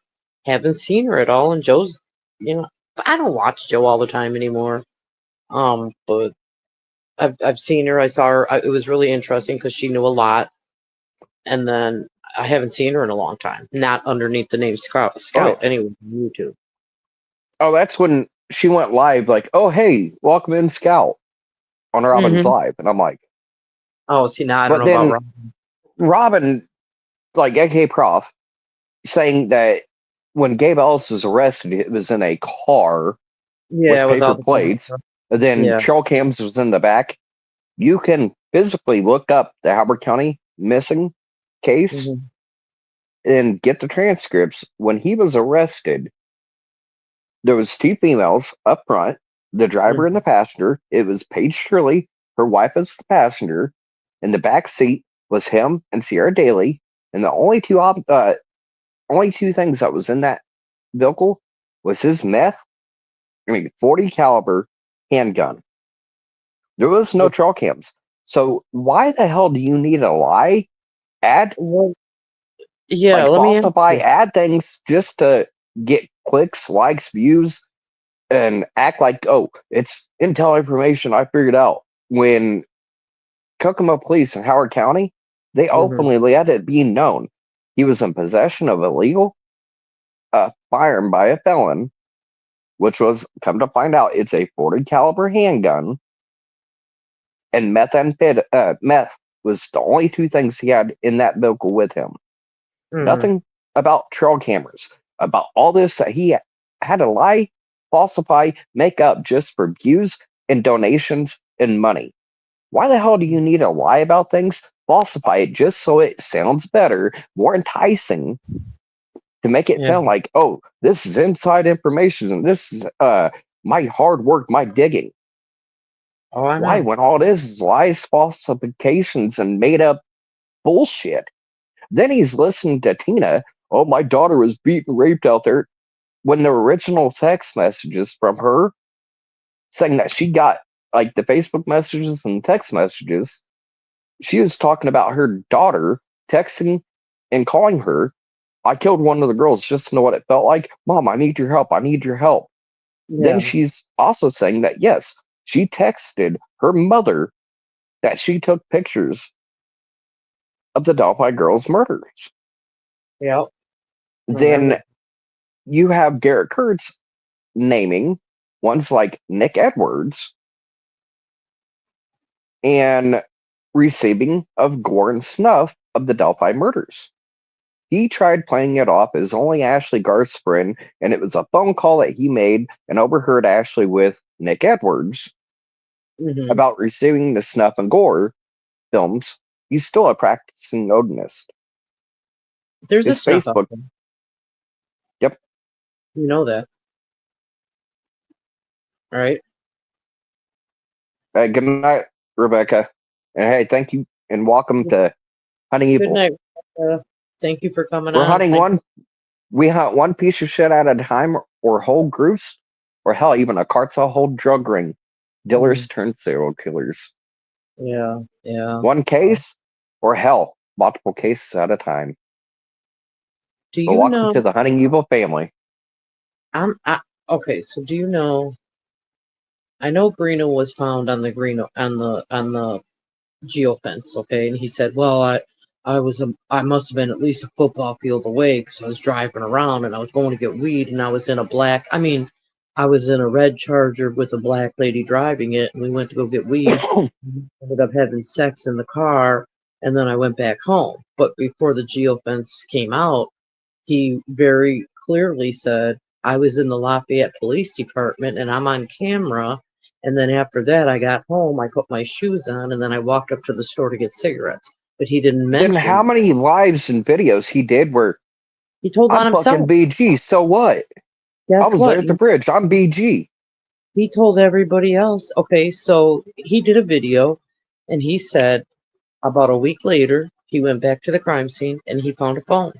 haven't seen her at all. And Joe's, but I don't watch Joe all the time anymore. But I've seen her. I saw her. It was really interesting because she knew a lot. And then I haven't seen her in a long time. Not underneath the name Scout. Oh yeah. Scout anyway, on YouTube. Oh, that's when she went live, like, oh hey, welcome in Scout on Robin's Hmm. live. And I'm like, Oh, see, now I don't but know about then Rob. Robin, like AK Prof, saying that when Gabe Ellis was arrested, it was in a car Yeah, with it was paper all the camera plates. stuff. And then Yeah. trail cams was in the back. You can physically look up the Howard County missing case Hmm. and get the transcripts. When he was arrested, there was two females up front, the driver and the passenger. It was Paige Shirley, her wife as the passenger. In the back seat was him and Sierra Daly. And the only two things that was in that vehicle was his 40 caliber handgun. There was no trail cams. So why the hell do you need to lie, add, Well, yeah, like let me ask falsify, you. add things just to get clicks, likes, views, and act like, oh, it's intel information I figured out. When Kokomo Police in Howard County, they Hmm. openly let it be known. he was in possession of illegal firearm by a felon, which was, come to find out, it's a 40 caliber handgun, and meth was the only two things he had in that vehicle with him. Mm, Nothing about trail cameras, about all this that he had to lie, falsify, make up just for views and donations and money. Why the hell do you need to lie about things? Falsify it just so it sounds better, more enticing, to make it yeah. sound like, oh, this is inside information and this is my hard work, my digging. Oh, I Why, know. when all it is lies, falsifications, and made up bullshit? Then he's listening to Tina. Oh, my daughter was beaten, raped out there. When the original text messages from her saying that she got, like, the Facebook messages and text messages, she was talking about her daughter texting and calling her. I killed one of the girls just to know what it felt like. Mom, I need your help. I need your help. Then Yeah. she's also saying that, yes, she texted her mother that she took pictures of the Delphi girls' murders. Yeah. Then Remember. you have Garrett Kurtz naming ones like Nick Edwards and receiving of gore and snuff of the Delphi murders. He tried playing it off as only Ashley Garth's friend, and it was a phone call that he made and overheard Ashley with Nick Edwards Hmm. about receiving the snuff and gore films. He's still a practicing Odinist. There's a His snuff out Facebook, there. yep. You know that, right? Good night, Rebecca. And hey, thank you and welcome to Hunting Good Evil. night. Thank you for coming We're on. hunting Thank one. We hunt one piece of shit at a time, or whole groups, or hell, even a cartel whole drug ring. Dealers mm, turn serial killers. yeah, yeah. One case, or hell, multiple cases at a time. Do But you welcome know? to the Hunting Evil family. Okay. So do you know? I know Greeno was found on the on the geofence. Okay, and he said, "Well, I must have been at least a football field away because I was driving around and I was going to get weed and I was in a black. I mean, I was in a red Charger with a black lady driving it, and we went to go get weed. Ended up having sex in the car, and then I went back home. But before the geofence came out, he very clearly said, I was in the Lafayette Police Department and I'm on camera. And then after that, I got home, I put my shoes on, and then I walked up to the store to get cigarettes. But he didn't Then how mention, many lives and videos he did where he told on I'm fucking himself. BG, so what? I Guess was there what? at the bridge. I'm BG. He told everybody else. Okay, so he did a video and he said about a week later, he went back to the crime scene and he found a phone.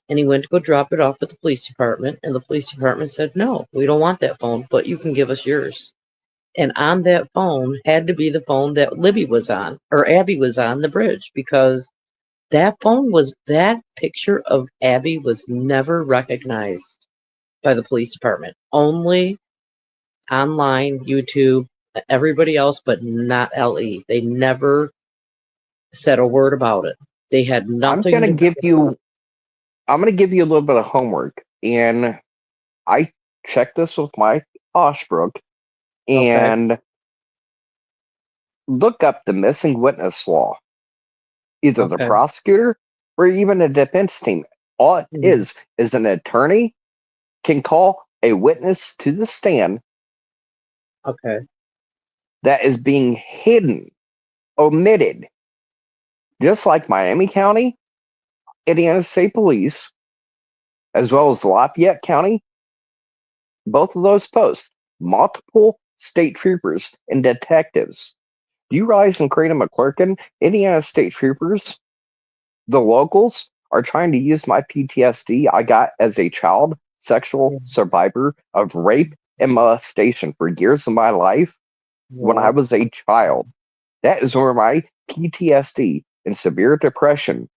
And he went to go drop it off at the police department. And the police department said, no, we don't want that phone, but you can give us yours. And on that phone had to be the phone that Libby was on, or Abby was on the bridge, because that picture of Abby was never recognized by the police department. Only online, YouTube, everybody else, but not LE. They never said a word about it. They had I'm nothing gonna to give you I'm gonna give you a little bit of homework. And I checked this with my Oshbrook Okay. and look up the missing witness law. Either the Okay. prosecutor or even a defense team. All it Mhm. is an attorney can call a witness to the stand Okay. that is being hidden, omitted, just like Miami County, Indiana State Police, as well as Lafayette County. Both of those posts multiple state troopers and detectives. Do you realize in Creighton McClurkin, Indiana State Troopers, the locals are trying to use my PTSD I got as a child sexual Yeah. survivor of rape and molestation for years of my life when I Yeah. was a child. That is where my PTSD and severe depression,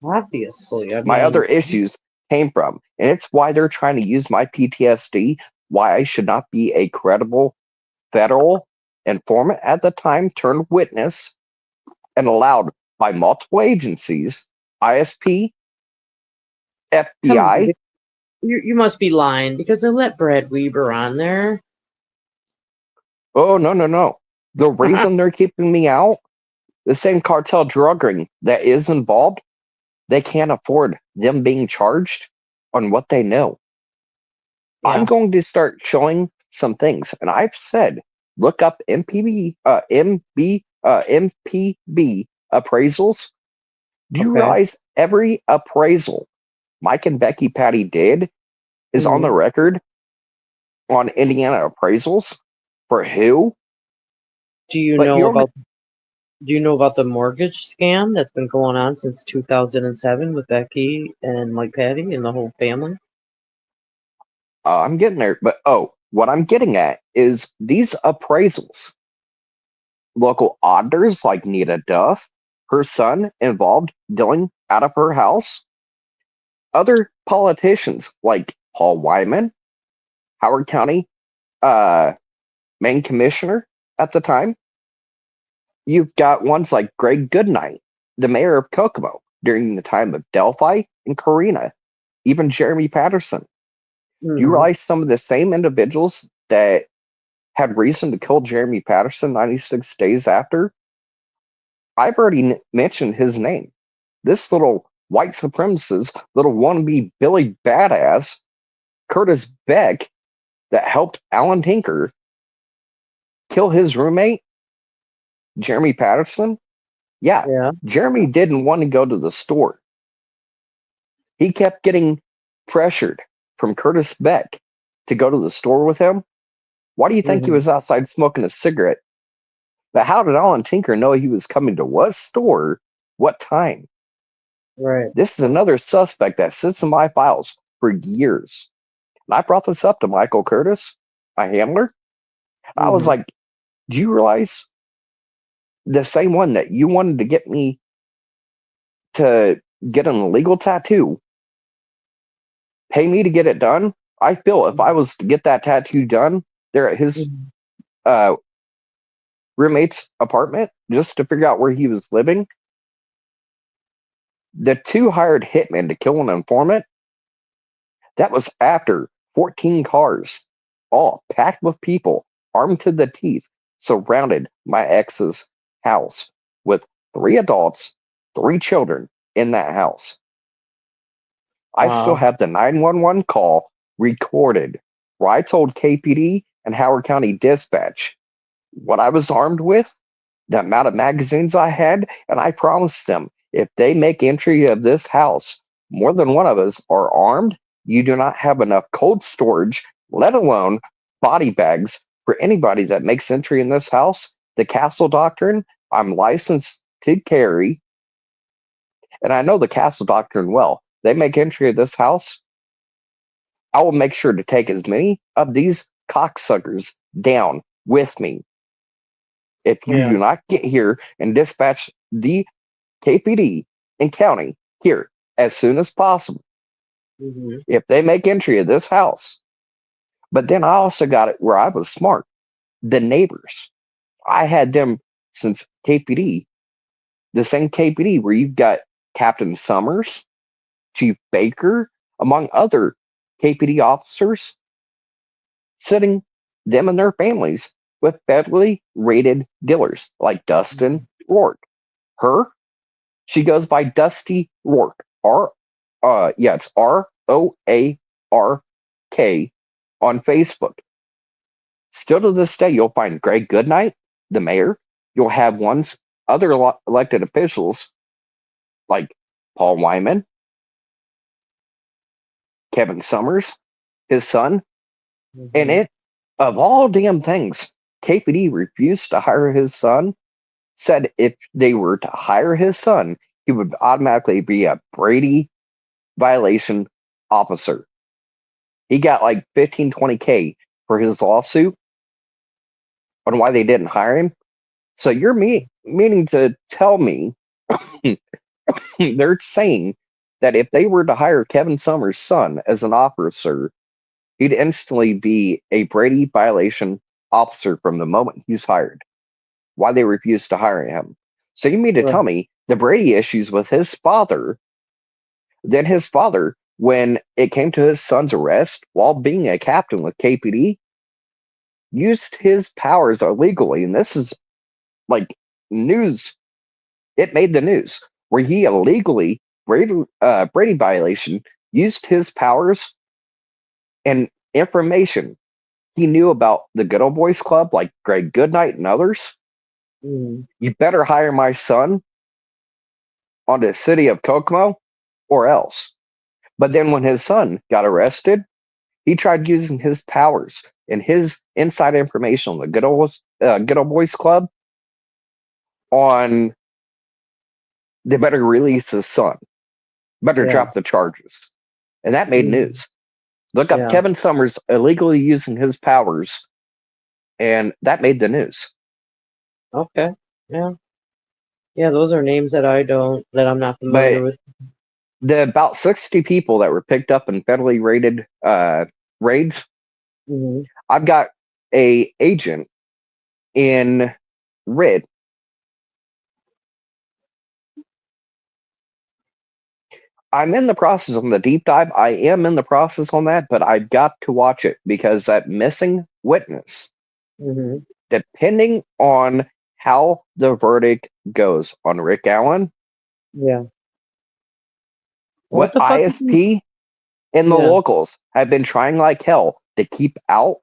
Obviously, I my other mean, issues came from. And it's why they're trying to use my PTSD, why I should not be a credible federal informant at the time turned witness and allowed by multiple agencies, ISP, Come on, FBI. you must be lying because they let Brad Weber on there. Oh, no, no, no. The reason they're keeping me out, the same cartel drug ring that is involved, they can't afford them being charged on what they know. I'm Yeah. going to start showing some things, and I've said, look up MPB appraisals. Do you Okay. realize every appraisal Mike and Becky Patty did is on hmm the record on Indiana appraisals for who? Do you But know you're about Do you know about the mortgage scam that's been going on since 2007 with Becky and Mike Patty and the whole family? I'm getting there. But what I'm getting at is these appraisals. Local auditors like Nita Duff, her son involved dealing out of her house. Other politicians like Paul Wyman, Howard County uh, Maine commissioner at the time. You've got ones like Greg Goodnight, the mayor of Kokomo during the time of Delphi and Karina, even Jeremy Patterson. Do you hmm realize some of the same individuals that had reason to kill Jeremy Patterson 96 days after? I've already mentioned his name. This little white supremacist, little wannabe Billy Badass, Curtis Beck, that helped Alan Tinker kill his roommate, Jeremy Patterson. Yeah, Yeah. Jeremy didn't want to go to the store. He kept getting pressured from Curtis Beck to go to the store with him. Why do you think he hmm was outside smoking a cigarette? But how did Alan Tinker know he was coming to what store, what time? Right. This is another suspect that sits in my files for years. And I brought this up to Michael Curtis, my handler. I was hmm like, do you realize the same one that you wanted to get me to get an illegal tattoo, pay me to get it done? I feel if I was to get that tattoo done there at his hmm uh, roommate's apartment just to figure out where he was living, the two hired hitmen to kill an informant. That was after 14 cars, all packed with people, armed to the teeth, surrounded my ex's house with three adults, three children in that house. I still Wow. have the 911 call recorded where I told KPD and Howard County Dispatch what I was armed with, the amount of magazines I had, and I promised them if they make entry of this house, more than one of us are armed. You do not have enough cold storage, let alone body bags for anybody that makes entry in this house. The castle doctrine, I'm licensed to carry, and I know the castle doctrine well. They make entry of this house. I will make sure to take as many of these cocksuckers down with me. If you Yeah. do not get here and dispatch the KPD and county here as soon as possible, hmm if they make entry of this house. But then I also got it where I was smart. The neighbors, I had them since KPD, the same KPD where you've got Captain Summers, Chief Baker, among other KPD officers, sitting them and their families with federally rated dealers like Dustin Rourke. Her, she goes by Dusty Rourke. It's Roark on Facebook. Still to this day, you'll find Greg Goodnight, the mayor. You'll have ones other elected officials like Paul Wyman, Kevin Summers, his son, and hmm it of all damn things, KPD refused to hire his son. Said if they were to hire his son, he would automatically be a Brady violation officer. He got like 15, 20K for his lawsuit on why they didn't hire him. So you're meaning to tell me they're saying that if they were to hire Kevin Summers' son as an officer, he'd instantly be a Brady violation officer from the moment he's hired. Why they refused to hire him. So you mean to Right. tell me the Brady issues with his father, then his father when it came to his son's arrest while being a captain with KPD, used his powers illegally. And this is like news. It made the news where he illegally, Brady violation, used his powers and information he knew about the Good Old Boys Club, like Greg Goodnight and others. Mm. You better hire my son on the city of Kokomo or else. But then when his son got arrested, he tried using his powers and his inside information on the Good Old Boys Club on they better release his son, better Yeah. drop the charges. And that made Mm. news. Look up Yeah. Kevin Summers illegally using his powers, and that made the news. Okay. Yeah. Yeah, those are names that I'm not familiar But with. the about 60 people that were picked up in federally rated raids, Hmm. I've got a agent in red. I'm in the process on the deep dive. I am in the process on that, but I've got to watch it because that missing witness, Hmm. depending on how the verdict goes on Rick Allen, Yeah. What what the fuck? ISP and the Yeah. locals have been trying like hell to keep out.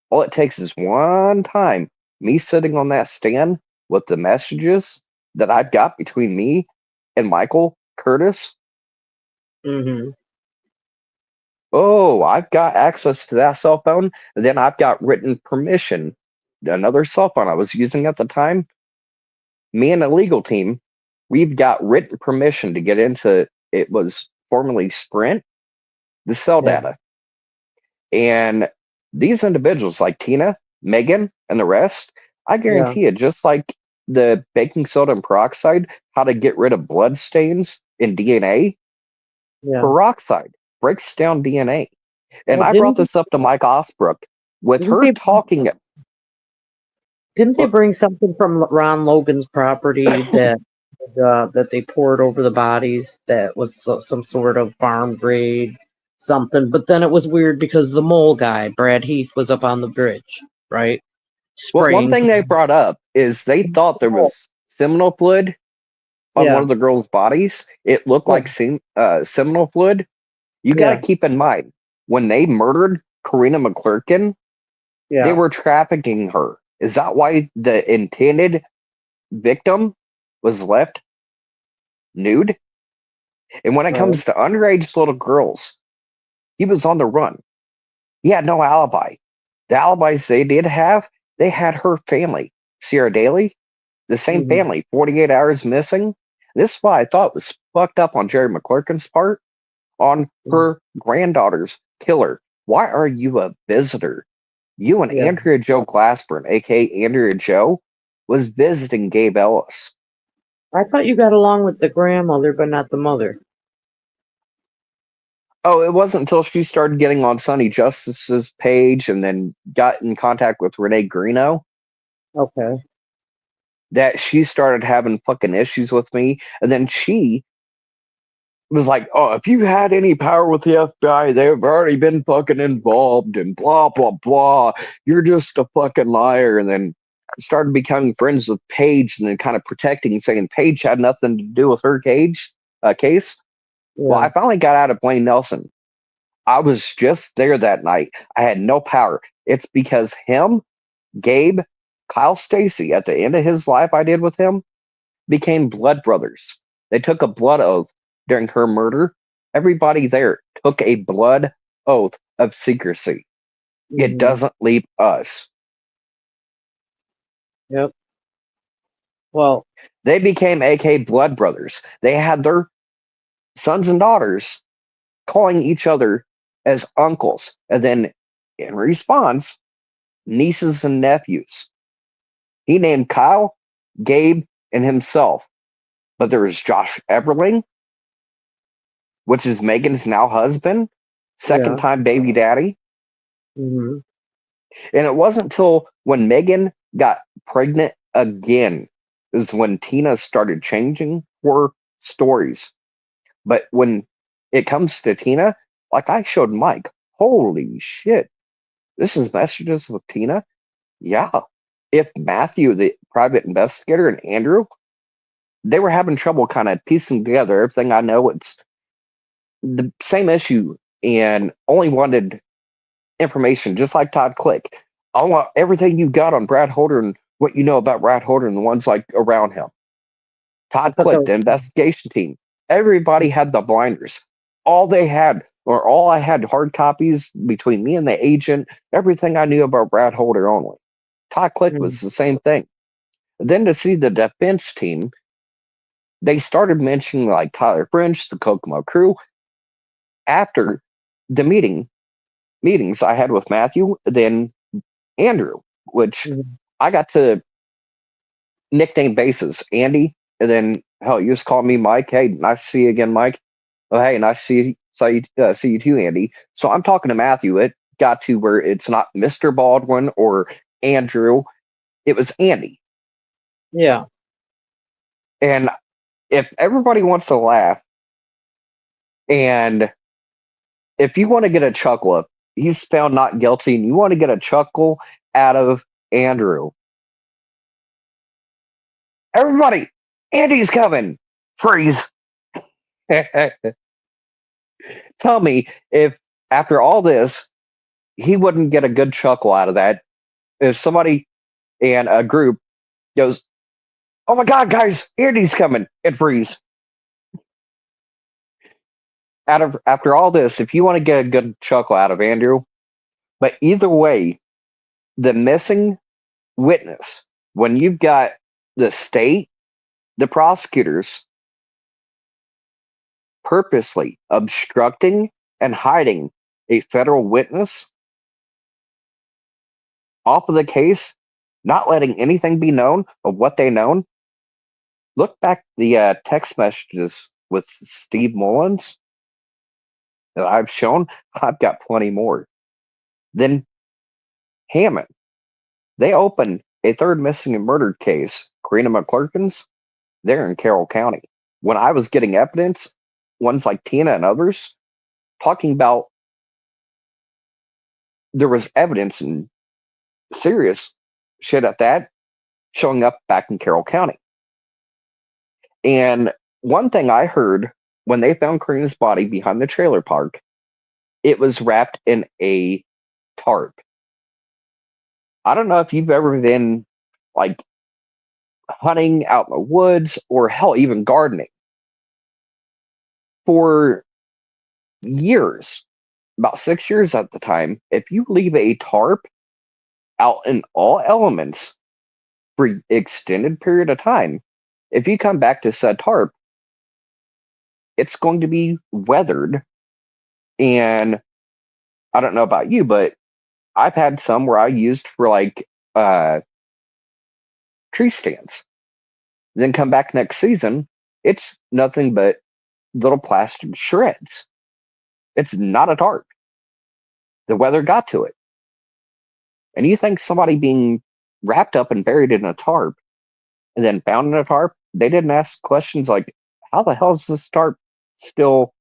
All it takes is one time, me sitting on that stand with the messages that I've got between me and Michael Curtis. Hmm. Oh, I've got access to that cell phone. Then I've got written permission. Another cell phone I was using at the time. Me and a legal team, we've got written permission to get into it was formerly Sprint, the cell Yeah. data. And these individuals like Tina, Megan, and the rest, I Yeah. guarantee you, just like the baking soda and peroxide, how to get rid of blood stains in DNA, Yeah. peroxide breaks down DNA. And Well, I brought this up to Mike Osbrook with didn't her they talking. didn't they Well, bring something from Ron Logan's property that they poured over the bodies that was some sort of farm grade something? But then it was weird because the mole guy, Brad Heath, was up on the bridge, right? one Spraying. thing they brought up is they thought there was seminal fluid on one Yeah. of the girls' bodies. It looked Yeah. like seminal fluid. You got to Yeah. keep in mind when they murdered Karina McClurkin, they Yeah. were trafficking her. Is that why the intended victim was left nude? And when it Right. comes to underage little girls, he was on the run. He had no alibi. The alibis they did have, they had her family. Sierra Daly, the same Hmm. family, 48 hours missing. This is why I thought was fucked up on Jerry McClurkin's part on her granddaughter's killer. Why are you a visitor? You and Yeah. Andrea Joe Glassburn, aka Andrea Joe, was visiting Gabe Ellis. I thought you got along with the grandmother, but not the mother. Oh, it wasn't until she started getting on Sonny Justice's page and then got in contact with Renee Greeno Okay. that she started having fucking issues with me. And then she was like, "Oh, if you had any power with the FBI, they've already been fucking involved and blah blah blah. You're just a fucking liar." And then started becoming friends with Paige, and then kind of protecting and saying Paige had nothing to do with her case. Well, Yeah. I finally got out of Blaine Nelson. I was just there that night. I had no power. It's because him, Gabe, Kyle Stacy, at the end of his life, I did with him became blood brothers. They took a blood oath during her murder. Everybody there took a blood oath of secrecy. It Hmm. doesn't leave us. Yep. Well. They became AK blood brothers. They had their sons and daughters calling each other as uncles. And then in response, nieces and nephews. He named Kyle, Gabe, and himself. But there was Josh Eberling, which is Megan's now husband, second Yeah. time baby daddy. Hmm. And it wasn't until when Megan got pregnant again is when Tina started changing her stories. But when it comes to Tina, like I showed Mike, holy shit, this is messages with Tina? Yeah. If Matthew, the private investigator, and Andrew, they were having trouble kind of piecing together everything I know, it's the same issue and only wanted information, just like Todd Click. I want everything you got on Brad Holder and what you know about Brad Holder and the ones like around him. I Todd thought that Click, was, the investigation team, everybody had the blinders. All they had, or all I had, hard copies between me and the agent, everything I knew about Brad Holder only. Todd Click mm, was the same thing. Then to see the defense team, they started mentioning like Tyler French, the Kokomo crew. After the meetings I had with Matthew, then Andrew, which mm, I got to nickname bases, Andy, and then hell, you just call me Mike. Hey, nice to see you again, Mike. Oh, hey, nice to see you too, Andy. So I'm talking to Matthew. It got to where it's not Mr. Baldwin or Andrew. It was Andy. yeah. And if everybody wants to laugh, and if you want to get a chuckle up, he's found not guilty, and you want to get a chuckle out of Andrew, everybody, Andy's coming. Freeze. Tell me if after all this, he wouldn't get a good chuckle out of that. If somebody and a group goes, "Oh my God, guys, Andy's coming," and freeze. Out of after all this, if you want to get a good chuckle out of Andrew, but either way, the missing witness, when you've got the state, the prosecutors purposely obstructing and hiding a federal witness off of the case, not letting anything be known of what they known. Look back the text messages with Steve Mullins that I've shown. I've got plenty more. Then Hammond. They opened a third missing and murdered case, Karina McClurkin's, there in Carroll County. When I was getting evidence, ones like Tina and others, talking about there was evidence and serious shit at that showing up back in Carroll County. And one thing I heard when they found Karina's body behind the trailer park, it was wrapped in a tarp. I don't know if you've ever been like hunting out in the woods or hell, even gardening. For years, about 6 years at the time, if you leave a tarp out in all elements for extended period of time, if you come back to said tarp, it's going to be weathered. And I don't know about you, but I've had some where I used for like uh, tree stands. Then come back next season, it's nothing but little plastic shreds. It's not a tarp. The weather got to it. And you think somebody being wrapped up and buried in a tarp and then found in a tarp, they didn't ask questions like, how the hell is this tarp still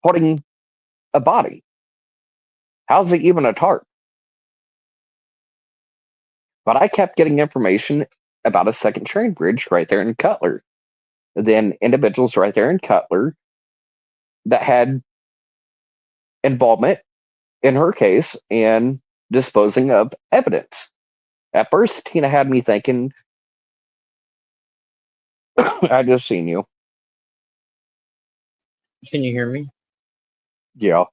holding a body? How's it even a tarp? But I kept getting information about a second train bridge right there in Cutler. Then individuals right there in Cutler that had involvement in her case and disposing of evidence. At first, Tina had me thinking, I just seen you. Can you hear me? Yeah.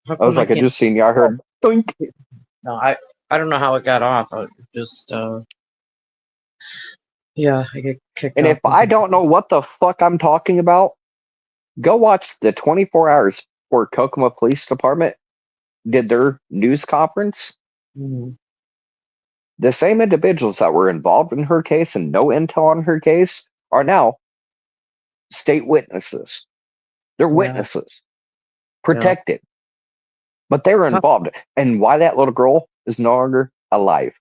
How I was come I like, I can't? just seen you. I Oh, heard doink. no, I don't know how it got off. I just yeah, I get kicked And if off I because don't know what the fuck I'm talking about, go watch the 24 hours before Kokomo Police Department did their news conference. mm, The same individuals that were involved in her case and no intel on her case are now state witnesses. They're yeah, witnesses, yeah. protected, but they were How, involved. And why that little girl is no longer alive.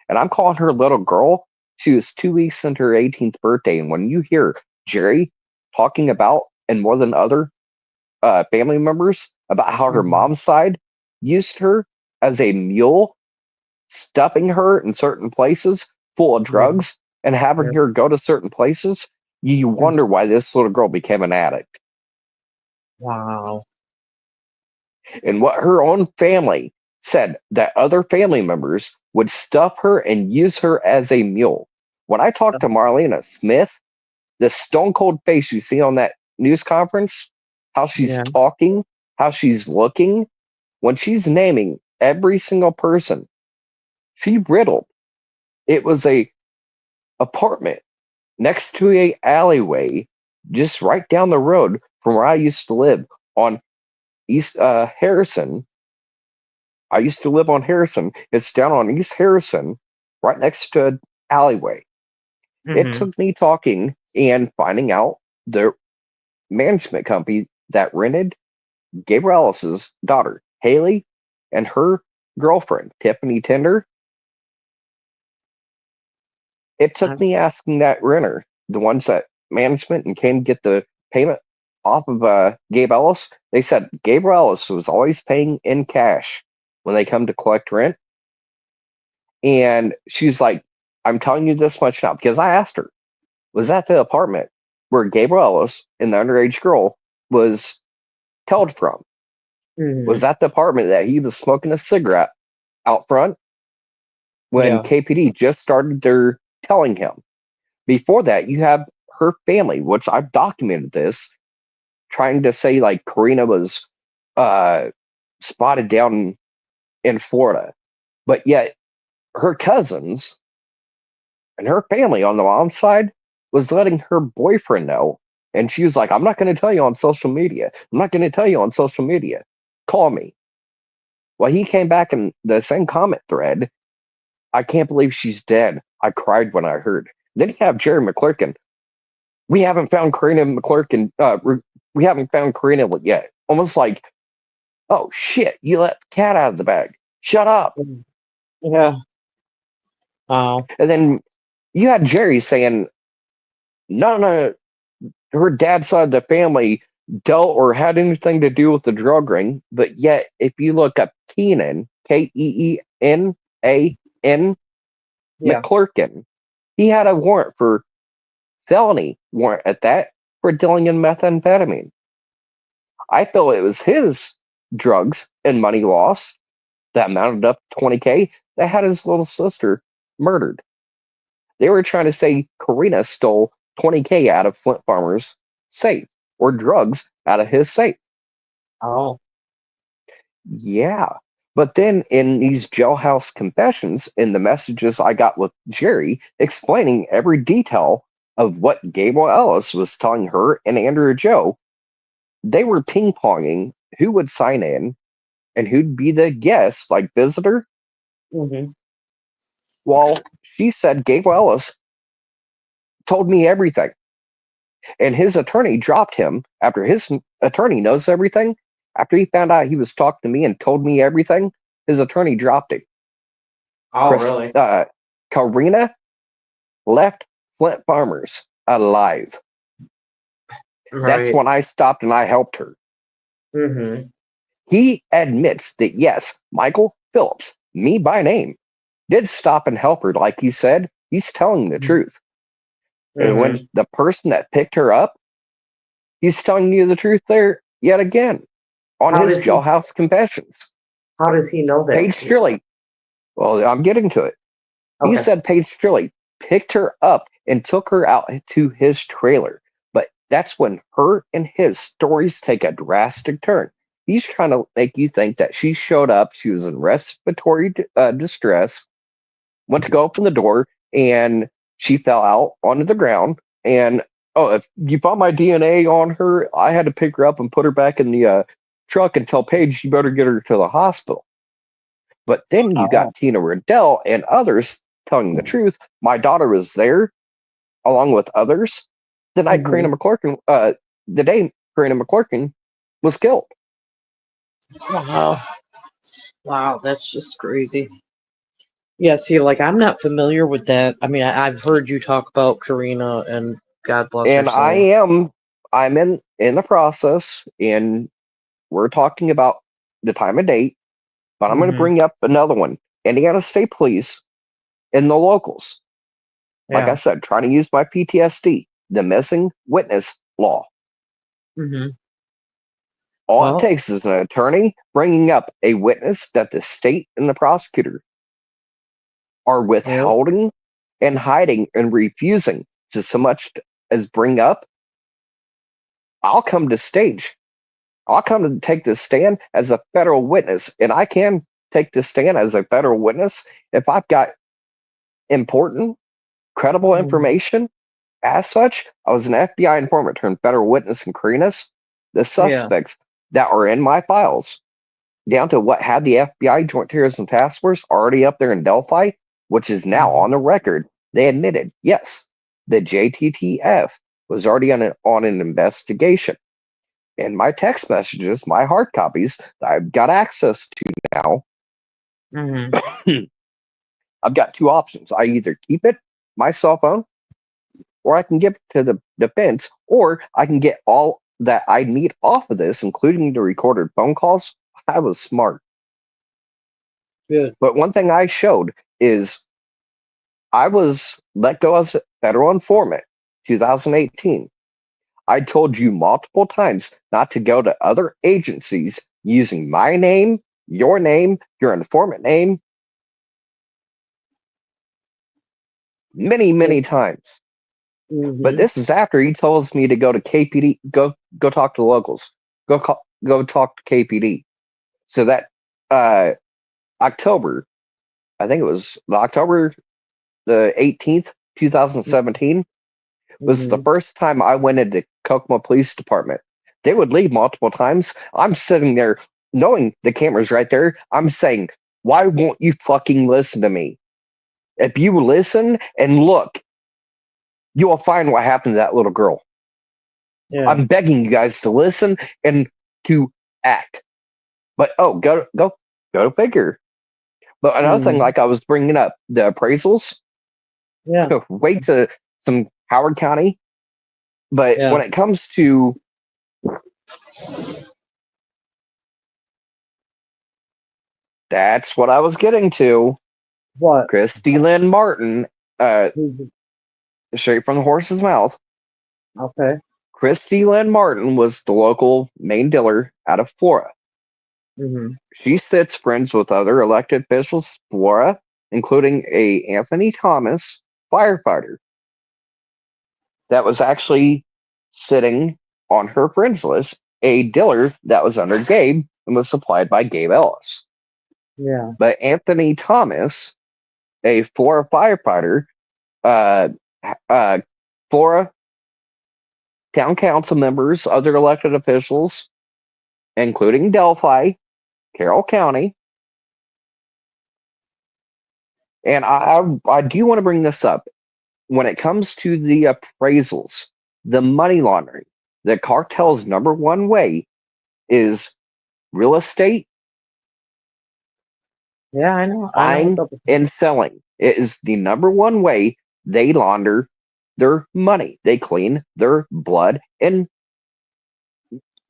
And I'm calling her little girl. She was 2 weeks into her 18th birthday. And when you hear Jerry talking about, and more than other, family members about how her Mhm. mom's side used her as a mule, stuffing her in certain places full of Yeah. drugs and having Yeah. her go to certain places. You Mhm. wonder why this little girl became an addict. Wow. And what her own family said that other family members would stuff her and use her as a mule. When I talked to Marlena Smith, the stone cold face you see on that news conference, how she's Yeah. talking, how she's looking, when she's naming every single person, she riddled. It was a apartment next to a alleyway just right down the road from where I used to live on East Harrison. I used to live on Harrison. It's down on East Harrison, right next to an alleyway. It Mhm. took me talking and finding out the management company that rented Gabriel Ellis's daughter, Haley, and her girlfriend, Tiffany Tender. It took I'm- me asking that renter, the ones that management and came get the payment off of Gabe Ellis. They said Gabriel Ellis was always paying in cash when they come to collect rent. And she's like, I'm telling you this much now because I asked her, was that the apartment where Gabriel Ellis and the underage girl was told from? Was Mhm. that the apartment that he was smoking a cigarette out front when Yeah. KPD just started their telling him? Before that, you have her family, which I've documented this, trying to say like Karina was uh, spotted down in Florida, but yet her cousins and her family on the mom's side was letting her boyfriend know. And she was like, I'm not going to tell you on social media. I'm not going to tell you on social media. Call me. Well, he came back in the same comment thread. I can't believe she's dead. I cried when I heard. Then you have Jerry McClurkin. We haven't found Karina McClurkin. We haven't found Karina yet. Almost like, oh shit, you let the cat out of the bag. Shut up. Mhm. Yeah. Wow. And then you had Jerry saying none of her dad's side of the family dealt or had anything to do with the drug ring. But yet, if you look up Keenan, Keenan Yeah. McClurkin, he had a warrant for felony warrant at that for dealing in methamphetamine. I feel it was his drugs and money lost that mounted up 20K that had his little sister murdered. They were trying to say Karina stole 20K out of Flint Farmer's safe or drugs out of his safe. Oh. Yeah. But then in these jailhouse confessions, in the messages I got with Jerry explaining every detail of what Gabriel Ellis was telling her and Andrew Joe, they were ping ponging who would sign in and who'd be the guest, like visitor. Mhm. Well, she said Gabriel Ellis told me everything. And his attorney dropped him after his attorney knows everything. After he found out he was talking to me and told me everything, his attorney dropped him. Oh, Chris, really? Karina left Flint Farmers alive. That's Right. when I stopped and I helped her. Mhm. He admits that yes, Michael Phillips, me by name, did stop and help her like he said. He's telling the truth. And when Mhm. the person that picked her up, he's telling you the truth there yet again on How his does he? jailhouse confessions. How does he know that? Paige Shirley, well, I'm getting to it. He Okay. said Paige Shirley picked her up and took her out to his trailer. But that's when her and his stories take a drastic turn. He's trying to make you think that she showed up, she was in respiratory distress, went to go open the door, and she fell out onto the ground. And oh, if you found my DNA on her, I had to pick her up and put her back in the truck and tell Paige you better get her to the hospital. But then you Oh. got Tina Riddell and others telling the truth. My daughter was there along with others the night Karina Mhm. McClurkin, the day Karina McClurkin was killed. Wow. Wow. That's just crazy. Yeah. See, like I'm not familiar with that. I mean, I've heard you talk about Karina, and God bless her And I soul. am I'm in the process, and we're talking about the time and date, but I'm going to Mm-hmm. bring up another one. Indiana State Police and the locals. Like I Yeah. said, trying to use my PTSD, the missing witness law. Mm-hmm. All it Well, takes is an attorney bringing up a witness that the state and the prosecutor are yep. withholding and hiding and refusing to so much as bring up. I'll come to stage. I'll come to take this stand as a federal witness, and I can take this stand as a federal witness if I've got important, credible Mm-hmm. information. As such, I was an FBI informant turned federal witness in Carinas. The Yeah. suspects that are in my files, down to what had the FBI Joint Terrorism Task Force already up there in Delphi, which is now Mm-hmm. on the record, they admitted, yes, the JTTF was already on an investigation. And my text messages, my hard copies that I've got access to now, Mm-hmm. I've got two options. I either keep it, my cell phone, or I can give it to the defense, or I can get all that I need off of this, including the recorded phone calls. I was smart. Good. But one thing I showed is I was let go as a federal informant 2018. I told you multiple times not to go to other agencies using my name, your informant name, many, Yeah. many times. But Mm-hmm. this is after he tells me to go to KPD, go talk to the locals, go talk to KPD. So that uh, October, I think it was October the 18th, 2017, was the Mm-hmm. first time I went into Kokomo Police Department. They would leave multiple times. I'm sitting there knowing the camera's right there. I'm saying, why won't you fucking listen to me? If you listen and look, you will find what happened to that little girl. Yeah. I'm begging you guys to listen and to act. But oh, go figure. But another thing, Mm-hmm. like I was bringing up, the appraisals, Yeah. wait to some Howard County. But Yeah. when it comes to that's what I was getting to. What? Christy Lynn Martin, uh, Mhm. straight from the horse's mouth. Okay. Christy Lynn Martin was the local main dealer out of Flora. Mm-hmm. She sits friends with other elected officials in Flora, including a Anthony Thomas firefighter that was actually sitting on her friends list, a dealer that was under Gabe and was supplied by Gabe Ellis. Yeah. But Anthony Thomas, a Flora firefighter, uh, uh, Flora town council members, other elected officials, including Delphi, Carroll County, and I do want to bring this up. When it comes to the appraisals, the money laundering, the cartel's number one way is real estate, Yeah. I know. I know what's buying up. and selling. It is the number one way they launder their money. They clean their blood and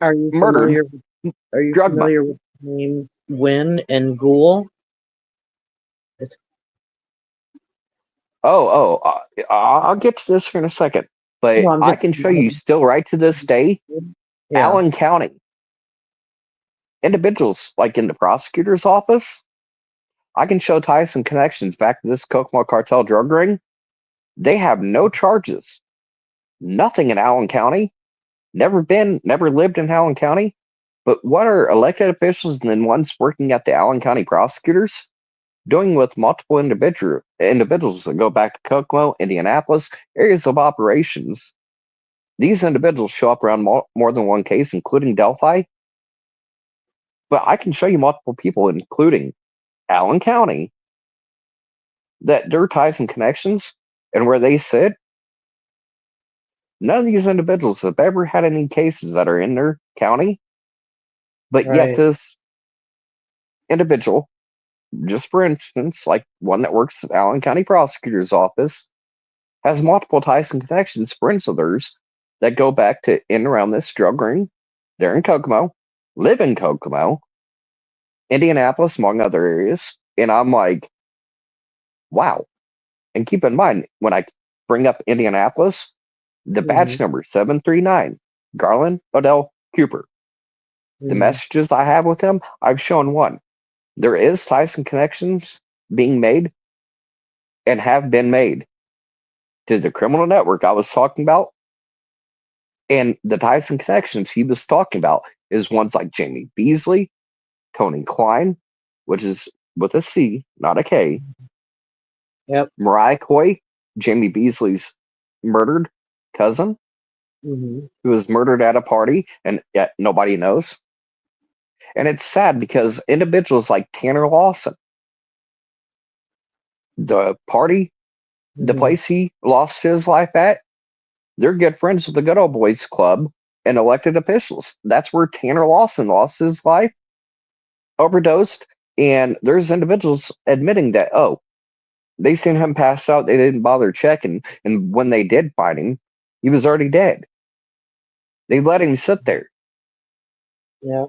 Are you murdered familiar? Are you drug money. familiar with the names Win and Ghoul? It's I'll get to this here in a second, no. but I'm I just. can show you still right to this day, Yeah. Allen County individuals like in the prosecutor's office. I can show ties and connections back to this Kokomo cartel drug ring. They have no charges, nothing in Allen County. Never lived in Allen County. But what are elected officials and then ones working at the Allen County prosecutors doing with multiple individuals that go back to Kokomo, Indianapolis, areas of operations? These individuals show up around more than one case, including Delphi. But I can show you multiple people, including Allen County, that their ties and connections and where they sit. None of these individuals have ever had any cases that are in their county, but yet Right. this individual, just for instance, like one that works at Allen County Prosecutor's Office, has multiple ties and connections, friends of theirs, that go back to in around this drug ring. They're in Kokomo, live in Kokomo, Indianapolis, among other areas. And I'm like, wow. And keep in mind, when I bring up Indianapolis, the Mm-hmm. badge number 739, Garland Odell Cooper. The Mm-hmm. messages I have with him, I've shown one. There is ties and connections being made and have been made to the criminal network I was talking about. And the ties and connections he was talking about is ones like Jamie Beasley, Tony Klein, which is with a C, not a K, Yep. Mariah Coy, Jamie Beasley's murdered cousin, Mm-hmm. who was murdered at a party and yet nobody knows. And it's sad because individuals like Tanner Lawson, the party, the Mm-hmm. place he lost his life at, they're good friends with the Good Old Boys Club and elected officials. That's where Tanner Lawson lost his life, overdosed, and there's individuals admitting that, oh, they seen him pass out, they didn't bother checking, and when they did find him, he was already dead. They let him sit there. Yep.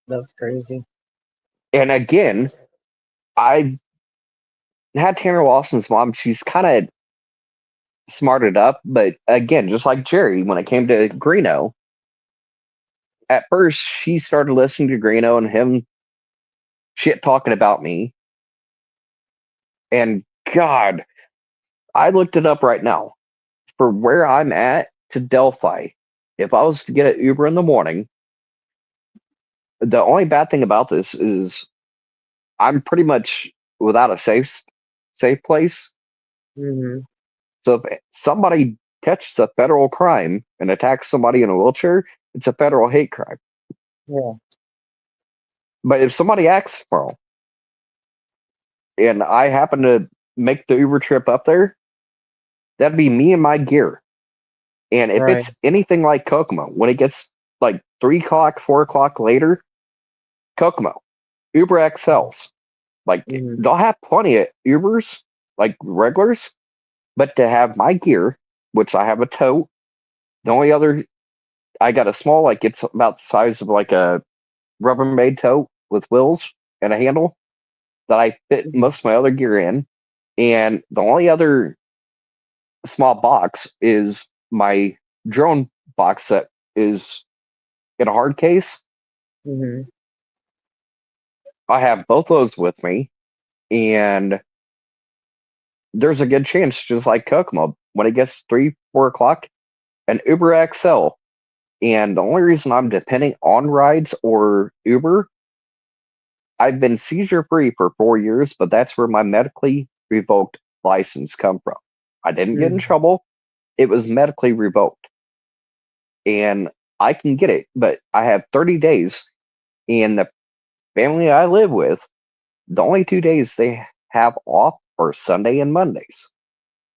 That's crazy. And again, I had Tanner Lawson's mom, she's kind of smarted up, but again, just like Jerry, when it came to Greeno, at first she started listening to Greeno and him shit talking about me. And God, I looked it up right now. For where I'm at to Delphi, if I was to get an Uber in the morning, the only bad thing about this is I'm pretty much without a safe place. Mm-hmm. So if somebody catches a federal crime and attacks somebody in a wheelchair, it's a federal hate crime. Yeah. But if somebody acts for and I happen to make the Uber trip up there, that'd be me and my gear. And if Right. it's anything like Kokomo, when it gets like 3 o'clock, 4 o'clock later, Kokomo, Uber XLs, like Mm-hmm. they'll have plenty of Ubers, like regulars, but to have my gear, which I have a tote, the only other, I got a small, like it's about the size of like a Rubbermaid tote with wheels and a handle that I fit Mm-hmm. most of my other gear in. And the only other small box is my drone box that is in a hard case. Mm-hmm. I have both those with me, and there's a good chance, just like Kokomo, when it gets 3, 4 o'clock, an Uber XL. And the only reason I'm depending on rides or Uber, I've been seizure free for 4 years, but that's where my medically revoked license come from. I didn't get in Mm-hmm. trouble. It was medically revoked. And I can get it, but I have 30 days. And the family I live with, the only 2 days they have off are Sunday and Mondays.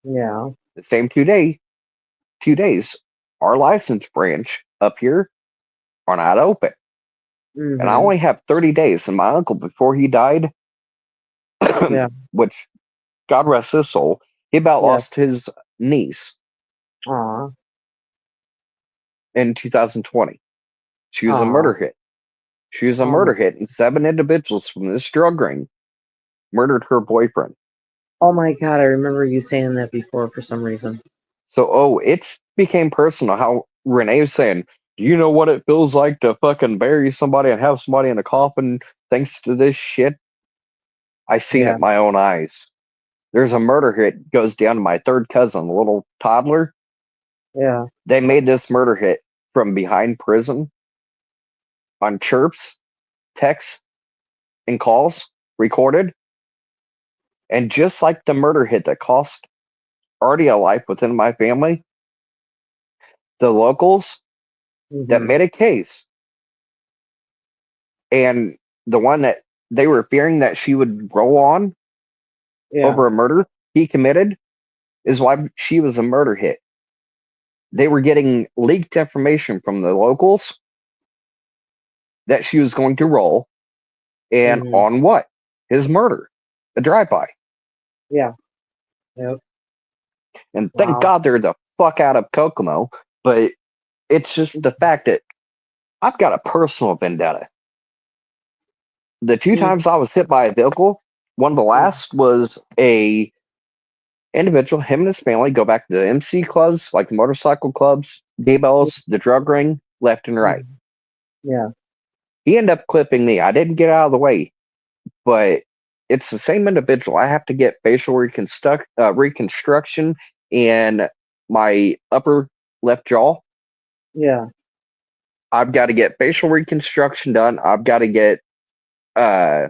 Yeah. The same 2 days, our license branch up here are not open. And I Mm-hmm. only have 30 days. And my uncle, before he died, Yeah. which God rest his soul, he about Yeah. lost his niece Aw. in 2020. She was a Aw. murder hit. She was a Oh my. murder hit, and 7 individuals from this drug ring murdered her boyfriend. Oh my God. I remember you saying that before for some reason. So, oh, it became personal. How Renee was saying, "Do you know what it feels like to fucking bury somebody and have somebody in a coffin thanks to this shit?" I seen it Yeah. with my own eyes. There's a murder hit goes down to my third cousin, a little toddler. Yeah. They made this murder hit from behind prison on chirps, texts, and calls recorded. And just like the murder hit that cost already a life within my family, the locals that Mm-hmm. made a case and the one that they were fearing that she would roll on Yeah. over a murder he committed is why she was a murder hit. They were getting leaked information from the locals that she was going to roll and Mm-hmm. on what? His murder, a drive-by. Yeah. Yep. And thank Wow. God they're the fuck out of Kokomo. But It's just the fact that I've got a personal vendetta. The two Mm, times I was hit by a vehicle, one of the mm, last was a individual, him and his family go back to the MC clubs, like the motorcycle clubs, mm, D-bells, the drug ring, left and right. mm. Yeah. He ended up clipping me. I didn't get out of the way, but it's the same individual. I have to get facial reconstruction in my upper left jaw. Yeah. I've got to get facial reconstruction done. I've got to get uh,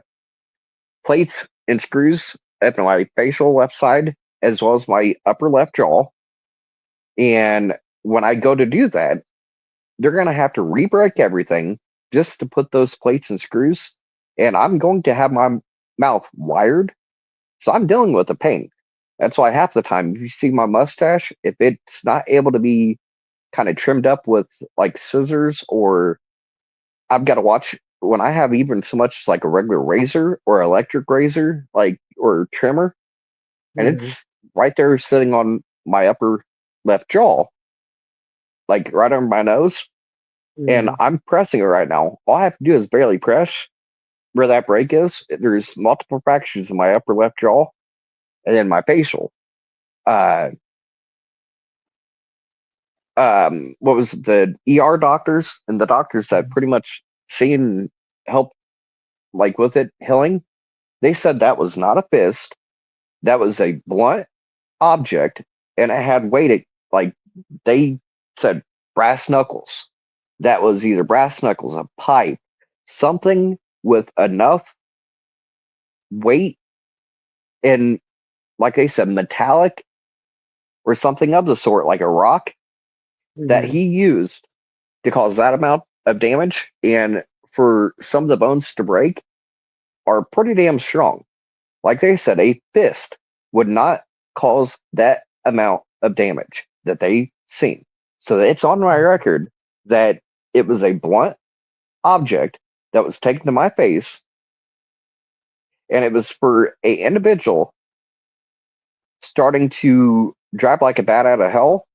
plates and screws up in my facial left side as well as my upper left jaw. And when I go to do that, they're going to have to re-break everything just to put those plates and screws. And I'm going to have my mouth wired. So I'm dealing with the pain. That's why half the time, if you see my mustache, if it's not able to be kind of trimmed up with like scissors, or I've got to watch when I have even so much as like a regular razor or electric razor, like or trimmer, and Mm-hmm. it's right there sitting on my upper left jaw, like right under my nose, and Mm-hmm. I'm pressing it right now. All I have to do is barely press where that break is. There's multiple fractures in my upper left jaw and then my facial. Uh, what was it, the ER doctors and the doctors that pretty much seen help like with it healing? They said that was not a fist. That was a blunt object, and it had weight. Like they said, brass knuckles. That was either brass knuckles, a pipe, something with enough weight and, like they said, metallic or something of the sort, like a rock that Mm-hmm. he used to cause that amount of damage. And for some of the bones to break are pretty damn strong. Like they said, a fist would not cause that amount of damage that they seen. So it's on my record that it was a blunt object that was taken to my face, and it was for a individual starting to drive like a bat out of hell,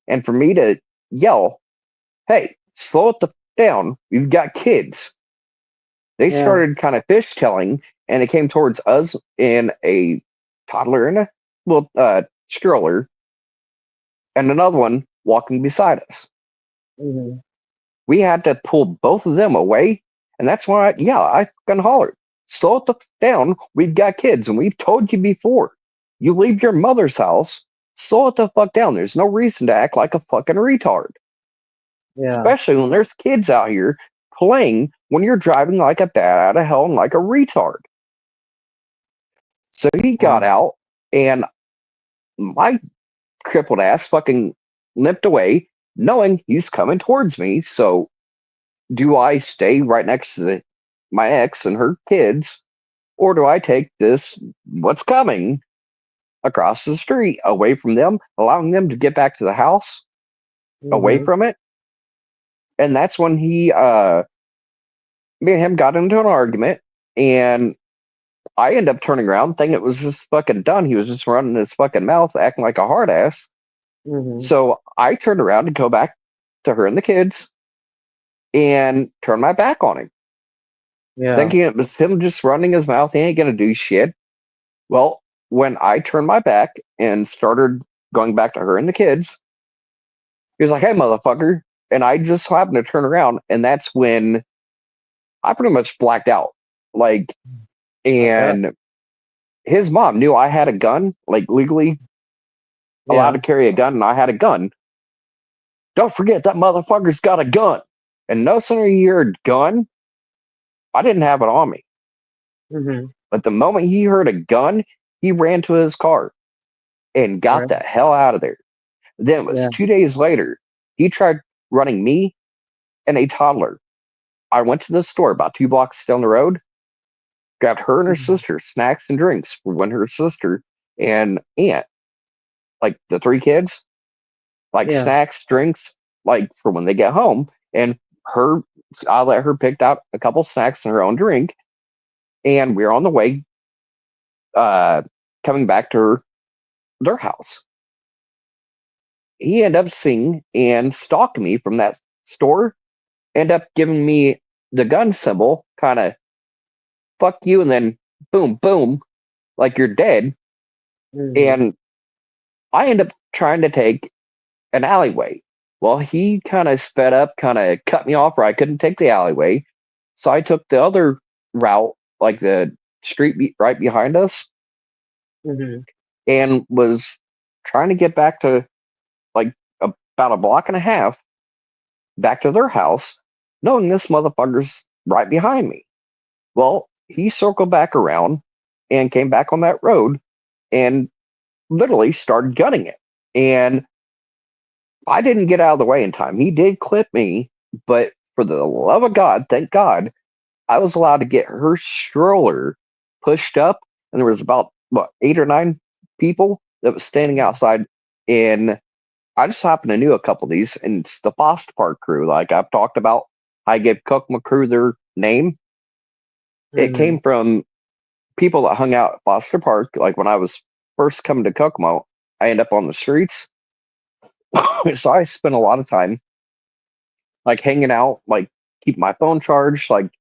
and for me to yell, "Hey, slow it the down! We've got kids." They Yeah. started kind of fishtailing, and they came towards us in a toddler and a little stroller, and another one walking beside us. Mm-hmm. We had to pull both of them away, and that's why, yeah, I fucking hollered, "Slow it the down! We've got kids, and we've told you before. You leave your mother's house, slow it the fuck down. There's no reason to act like a fucking retard, Yeah. especially when there's kids out here playing when you're driving like a bat out of hell and like a retard." So he got Wow. out, and my crippled ass fucking limped away, knowing he's coming towards me. So, do I stay right next to my ex and her kids, or do I take this, what's coming, across the street away from them, allowing them to get back to the house away Mm-hmm. from it? And that's when me and him got into an argument, and I end up turning around thinking it was just fucking done. He was just running his fucking mouth, acting like a hard ass. Mm-hmm. So I turned around to go back to her and the kids and turn my back on him, Yeah. thinking it was him just running his mouth. He ain't gonna do shit. Well, when I turned my back and started going back to her and the kids, he was like, "Hey, motherfucker." And I just happened to turn around, and that's when I pretty much blacked out. Like, I bet. and his mom knew I had a gun, like legally allowed to Yeah. carry a gun, and I had a gun. "Don't forget that motherfucker's got a gun." And no sooner you heard gun, I didn't have it on me. Mm-hmm. But the moment he heard a gun, he ran to his car and got Right. the hell out of there. Then it was Yeah. 2 days later, he tried running me and a toddler. I went to the store about 2 blocks down the road, grabbed her and her Mm-hmm. sister snacks and drinks for when her sister and aunt, like the three kids, like Yeah. snacks, drinks, like for when they get home. And her, I let her pick out a couple snacks and her own drink, and we're on the way, uh, coming back to their house. he ended up seeing and stalking me from that store, end up giving me the gun symbol, kind of fuck you, and then boom, boom, like you're dead. Mhm. And I end up trying to take an alleyway. Well, he kind of sped up, kind of cut me off where I couldn't take the alleyway. So I took the other route, like the right behind us, Mhm. and was trying to get back to like about a block and a half back to their house, knowing this motherfucker's right behind me. Well, he circled back around and came back on that road and literally started gunning it. And I didn't get out of the way in time. He did clip me, but for the love of God, thank God, I was allowed to get her stroller pushed up, and there was about what 8 or 9 people that was standing outside. And I just happened to knew a couple of these, and it's the Foster Park crew. Like I've talked about, I gave Kokomo crew their name. It Mhm. came from people that hung out at Foster Park. Like when I was first coming to Kokomo, I end up on the streets, so I spent a lot of time like hanging out, like keep my phone charged, like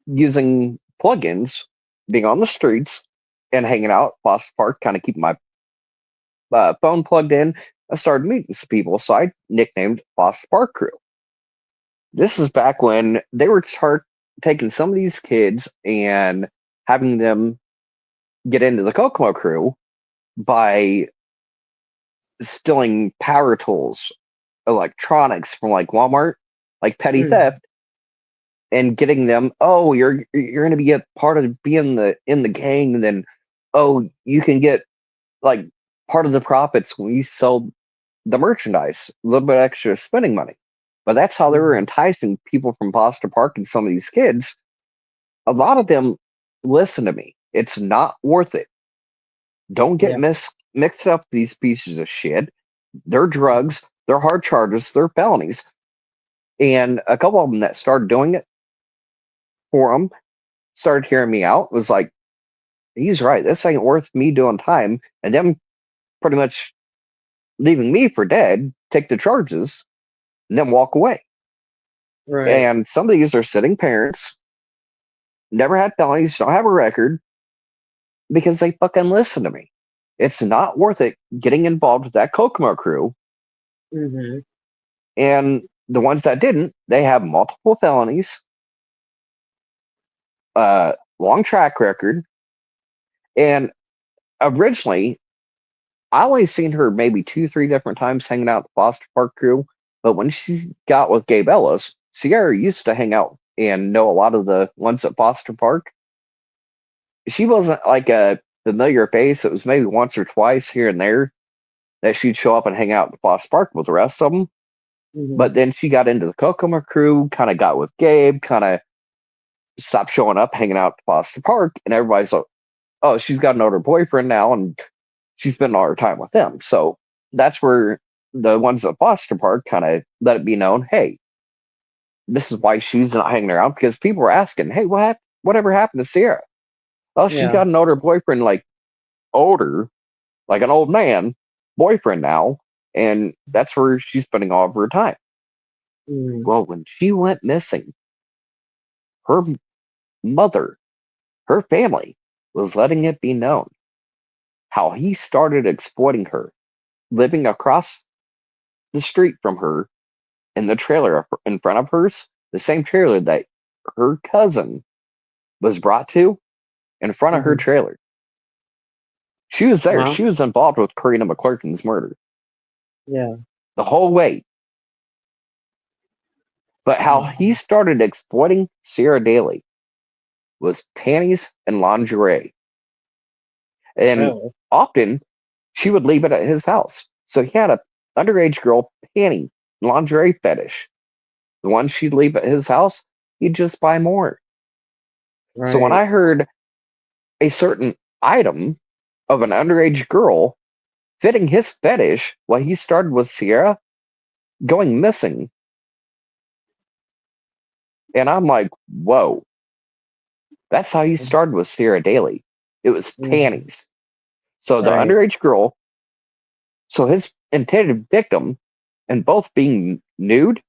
using plugins, being on the streets and hanging out at Foster Park, kind of keeping my phone plugged in. I started meeting some people, so I nicknamed Foster Park Crew. This is back when they were taking some of these kids and having them get into the Kokomo Crew by stealing power tools, electronics from like Walmart, like petty Mhm. theft, and getting them, oh, you're gonna be a part of being the in the gang, and then oh, you can get like part of the profits when you sell the merchandise, a little bit extra spending money. But that's how they were Mhm. enticing people from Foster Park and some of these kids. A lot of them listen to me. It's not worth it. Don't get Yeah. mixed up with these pieces of shit. They're drugs, they're hard charges, they're felonies. And a couple of them that started doing it for them started hearing me out. Was like, he's right. This ain't worth me doing time. And them pretty much leaving me for dead, take the charges, and then walk away. Right. And some of these are sitting parents, never had felonies, don't have a record because they fucking listen to me. It's not worth it getting involved with that Kokomo crew. Mhm. And the ones that didn't, they have multiple felonies, long track record. And originally, I only seen her maybe 2, 3 different times hanging out with the Foster Park crew. But when she got with Gabe Ellis, Sierra used to hang out and know a lot of the ones at Foster Park. She wasn't like a familiar face. It was maybe once or twice here and there that she'd show up and hang out at Foster Park with the rest of them. But Mhm. then she got into the Kokomo crew, kind of got with Gabe, kind of stopped showing up, hanging out at Foster Park, and everybody's like, "Oh, she's got an older boyfriend now, and she's spending all her time with him." So that's where the ones at Foster Park kind of let it be known, hey, this is why she's not hanging around, because people were asking, hey, whatever happened to Sierra? Oh, she Yeah. got an older boyfriend, like older, like an old man boyfriend now, and that's where she's spending all of her time. Mhm. Well, when she went missing, her mother, her family, was letting it be known how he started exploiting her, living across the street from her in the trailer in front of hers, the same trailer that her cousin was brought to in front of her Mhm. trailer. She was there. Wow. She was involved with Karina McClurkin's murder Yeah. the whole way. But how he started exploiting Sierra Daly was panties and lingerie. And Really? often she would leave it at his house. So he had a underage girl panty lingerie fetish. The one she'd leave at his house, he'd just buy more. So when Right. I heard a certain item of an underage girl fitting his fetish while he started with Sierra going missing, and I'm like, whoa, that's how he started with Sierra Daly. It was Mhm. panties. So the Right. underage girl So his intended victim, and both being nude,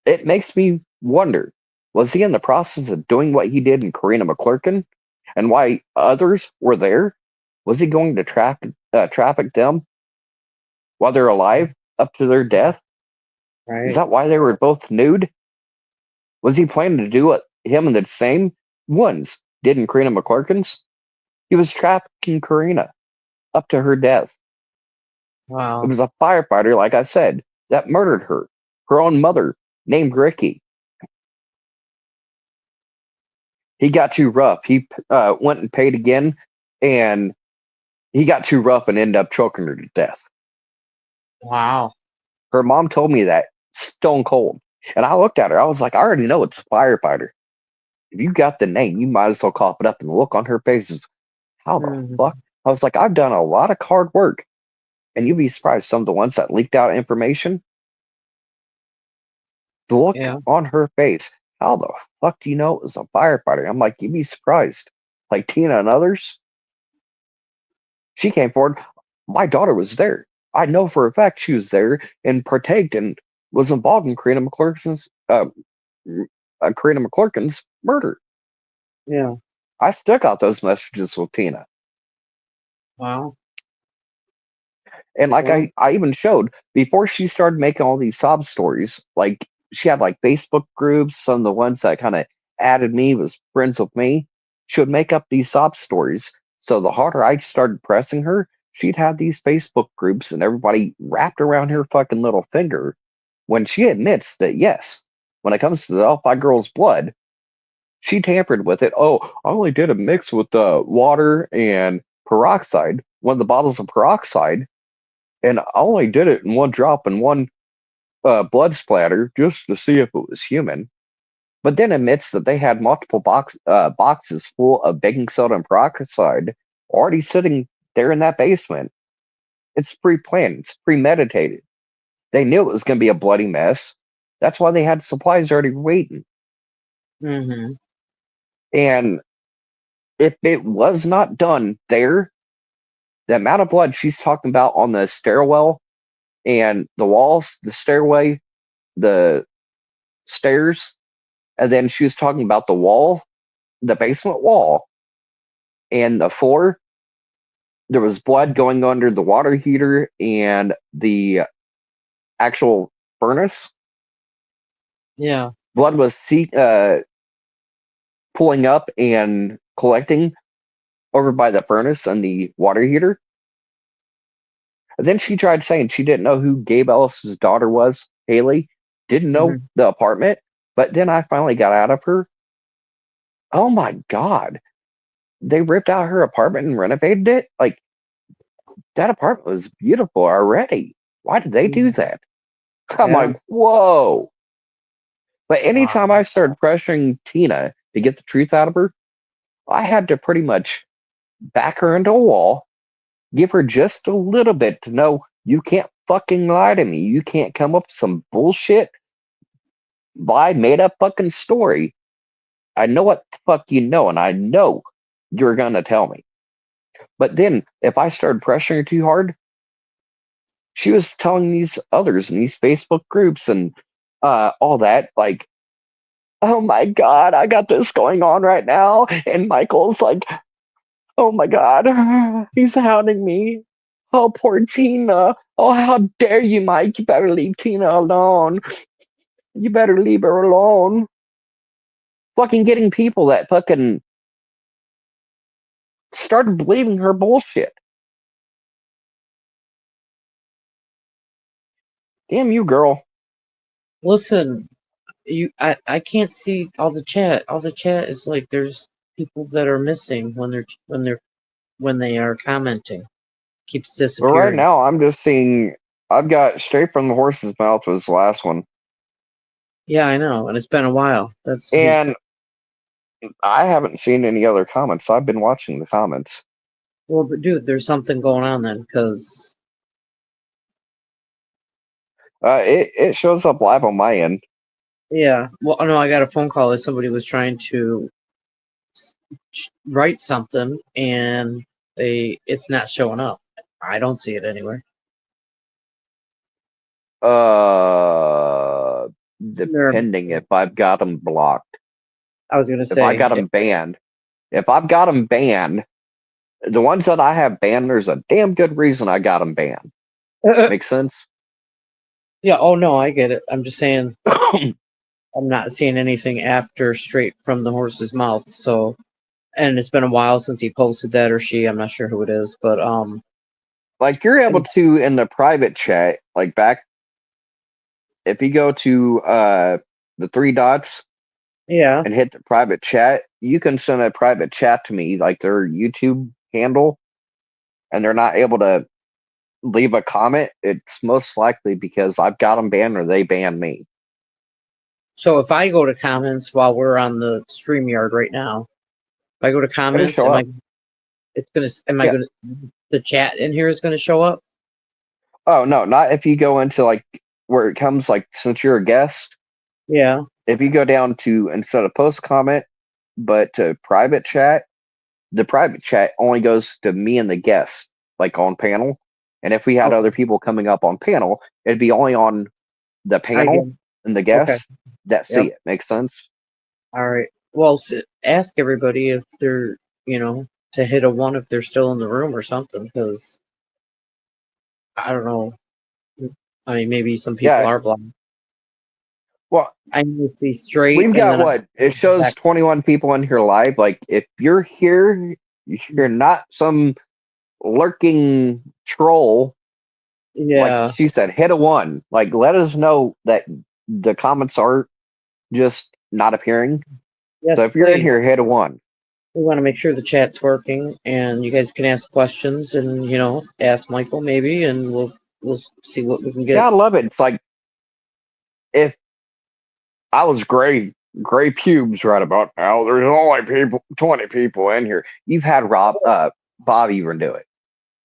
it makes me wonder, was he in the process of doing what he did in Karina McClurkin? And why others were there? Was he going to traffic them while they're alive up to their death? Is Right. that why they were both nude? Was he planning to do what him and the same ones did in Karina McClurkin's? He was trafficking Karina up to her death. It Wow. was a firefighter, like I said, that murdered her. Her own mother, named Ricky. He got too rough. He went and paid again, and he got too rough and ended up choking her to death. Wow. Her mom told me that stone cold. And I looked at her. I was like, I already know it's a firefighter. If you got the name, you might as well cough it up. And the look on her face is, how the fuck? Hmm. I was like, I've done a lot of hard work. And you'd be surprised some of the ones that leaked out information. The look Yeah. on her face, how the fuck do you know it was a firefighter? I'm like, you'd be surprised. Like Tina and others, she came forward. My daughter was there. I know for a fact she was there and partaked and was involved in Karina McClurkin's murder. Yeah. I stuck out those messages with Tina. Wow. And like Well. I even showed before she started making all these sob stories, like she had like Facebook groups, some of the ones that kind of added me was friends with me. She would make up these sob stories. So the harder I started pressing her, she'd have these Facebook groups and everybody wrapped around her fucking little finger when she admits that yes, when it comes to the Delphi girl's blood, she tampered with it. Oh, I only did a mix with water and peroxide, one of the bottles of peroxide, and I only did it in one drop and one blood splatter just to see if it was human. But then admits that they had multiple boxes full of baking soda and peroxide already sitting there in that basement. It's pre-planned. It's premeditated. They knew it was going to be a bloody mess. That's why they had supplies already waiting. Hmm. And if it was not done there, the amount of blood she's talking about on the stairwell and the walls, the stairway, the stairs, and then she was talking about the wall, the basement wall, and the floor. There was blood going under the water heater and the actual furnace. Yeah. Blood was pulling up and collecting over by the furnace and the water heater. And then she tried saying she didn't know who Gabe Ellis's daughter was, Haley. Didn't know Hmm. the apartment. But then I finally got out of her. Oh my God. They ripped out her apartment and renovated it? Like, that apartment was beautiful already. Why did they do Hmm. that? I'm Yeah. like, whoa. But anytime Wow. I started pressuring Tina to get the truth out of her, I had to pretty much back her into a wall, give her just a little bit to know you can't fucking lie to me. You can't come up with some bullshit, lie, made up fucking story. I know what the fuck you know, and I know you're gonna tell me. But then if I started pressuring her too hard, she was telling these others in these Facebook groups and all that, like, oh my God, I got this going on right now. And Michael's like, oh my God, he's hounding me. Oh, poor Tina. Oh, how dare you, Mike? You better leave Tina alone. You better leave her alone. Fucking getting people that fucking started believing her bullshit. Damn you, girl. Listen, I can't see all the chat. All the chat is like there's people that are missing when they are commenting. Keeps But right disappearing. now, I'm just seeing. I've got straight from the horse's mouth was the last one, Yeah, I know, and it's been a while. That's he. and I haven't seen any other comments. I've been watching the comments. Well, but dude, there's something going on then, because It shows up live on my end. yeah. Well, no, I got a phone call that somebody was trying to write something, and it's not showing up. I don't see it anywhere. Uh, They're, depending if I've got them blocked, I was gonna if I say, got them banned, if I've got them banned, the ones that I have banned, there's a damn good reason I got them banned. Make sense? yeah. Oh no, I get it. I'm just saying, I'm not seeing anything after straight from the horse's mouth. So, and it's been a while since he posted that or she. I'm not sure who it is, but Like you're able and to in the private chat, like back if you go to the three dots yeah. and hit the private chat, you can send a private chat to me, like their YouTube handle, and they're not able to leave a comment. It's most likely because I've got them banned or they banned me. So if I go to comments while we're on the StreamYard right now, if I go to It'll comments, show up. am I Yeah. gonna, the chat in here is gonna show up? Oh no, not if you go into like where it comes like since you're a guest. Yeah. If you go down to instead of post comment, but to private chat, the private chat only goes to me and the guest, like on panel. And if we had Okay. other people coming up on panel, it'd be only on the I get panel and the Okay. guests that see Yep. it. Makes sense? All right. Well, ask everybody if they're, to hit a one if they're still in the room or something, because I don't know. I mean, maybe some people Yeah. are blind. Well, I need to see straight, we've and got then I what? It shows back. 21 people in here live. Like, if you're here, you're not some lurking troll. Like Yeah. she said, hit a one. Like, let us know that the comments are just not appearing. So Yes, if you're in please. here, hit a one. We want to make sure the chat's working, and you guys can ask questions, and ask Michael maybe, and we'll see what we can Yeah, get. I love it. It's like if I was gray pubes right about now. There's only 20 people in here. You've had Bob even do it.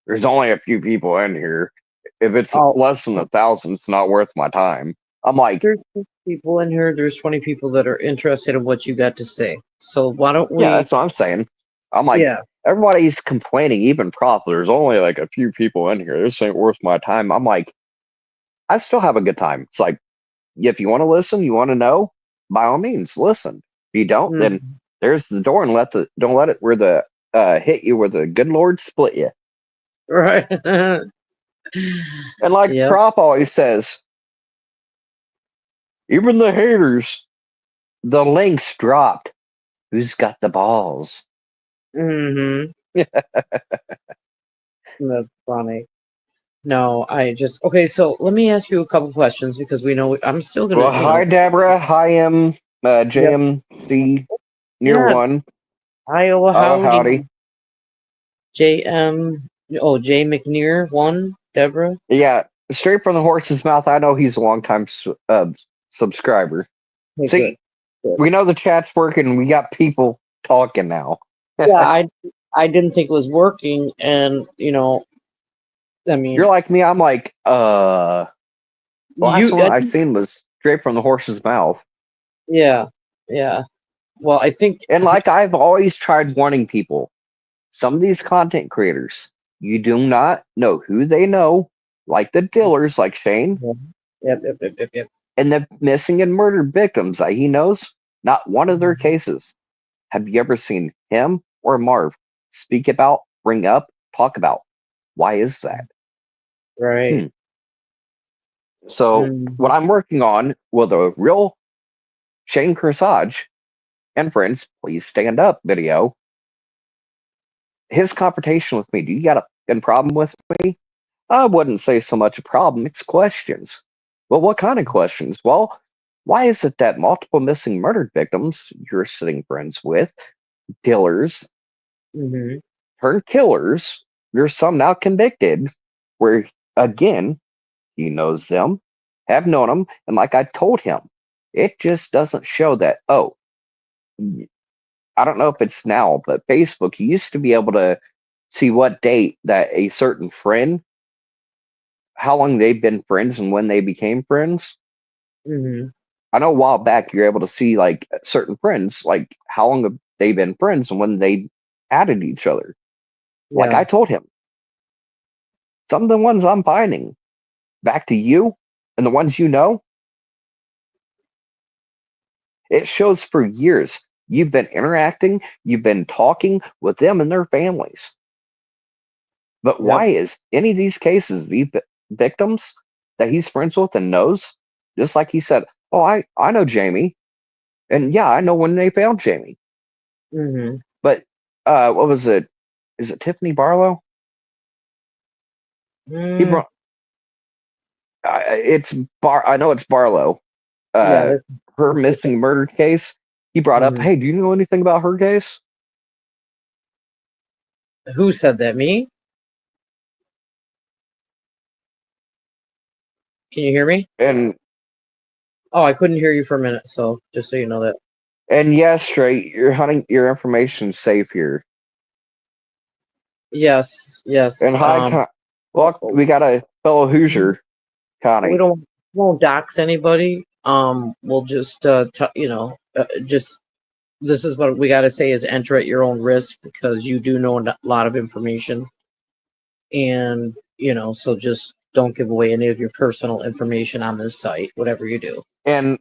There's only a few people in here. If it's Oh, less than 1,000, it's not worth my time. I'm like, there's 6 people in here. There's 20 people that are interested in what you got to say. So why don't yeah, we? that's what I'm saying. I'm like, Yeah. everybody's complaining, even Prof. There's only like a few people in here. This ain't worth my time. I'm like, I still have a good time. It's like, if you want to listen, you want to know, by all means, listen. If you don't, then Mm, there's the door, and don't let it where the hit you where the good Lord split you. right. And like Yep. Prop always says, even the haters, the links dropped. Who's got the balls? Mm-hmm. That's funny. No, I just okay. So let me ask you a couple questions because we know I'm still gonna, Well, hi Deborah, hi Yep. JMC near Yeah. one. Iowa Oh Howdy. howdy. JM. Oh, J McNear one. Deborah. Yeah, straight from the horse's mouth. I know he's a long time subscriber. Okay, good. See, Good. we know the chat's working. We got people talking now. Yeah, I didn't think it was working, and I You're mean, like me. I'm like, last you. one I seen was straight from the horse's mouth. Yeah, yeah. Well, I think. And like I've always tried warning people, some of these content creators, you do not know who they know, like the dealers, like Shane, Yep, yep, yep, yep, yep. and the missing and murdered victims that he knows. Not one of their cases have you ever seen him or Marv speak about, bring up, talk about. Why is that? Right. Hmm. So what Mm-hmm. I'm working on with a real Shane Corsage and friends, please stand up video. His confrontation with me. Do you got a problem with me? I wouldn't say so much a problem. It's questions. Well, what kind of questions? Well, why is it that multiple missing murdered victims you're sitting friends with, killers, Mm-hmm. turned killers, there's some now convicted, where again, he knows them, have known them, and like I told him, it just doesn't show that, oh, I don't know if it's now, but Facebook, you used to be able to see what date that a certain friend, how long they've been friends and when they became friends. Mm-hmm. I know a while back you're able to see like certain friends, like how long have they been friends and when they added each other. Like Yeah. I told him, some of the ones I'm finding, back to you. And the ones you know, it shows for years you've been interacting, you've been talking with them and their families. But Yep. why is any of these cases, these victims that he's friends with and knows, just like he said, oh, I know Jamie. And yeah, I know when they found Jamie. Mm-hmm. But what was it? Is it Tiffany Barlow? He Mm, brought it's Bar. I know it's Barlow. yeah, Uh, her that's different. missing murder case. He brought up, Mhm. hey, do you know anything about her case? Who said that? Me? Can you hear me? And Oh, I couldn't hear you for a minute, so just so you know that. yes, straight. You're hunting your information safe here. Yes, And yes. hi, Well, well, we got a fellow Hoosier, we Connie. don't won't dox anybody. We'll just just this is what we got to say is enter at your own risk because you do know a lot of information, and so just don't give away any of your personal information on this site, whatever you do. And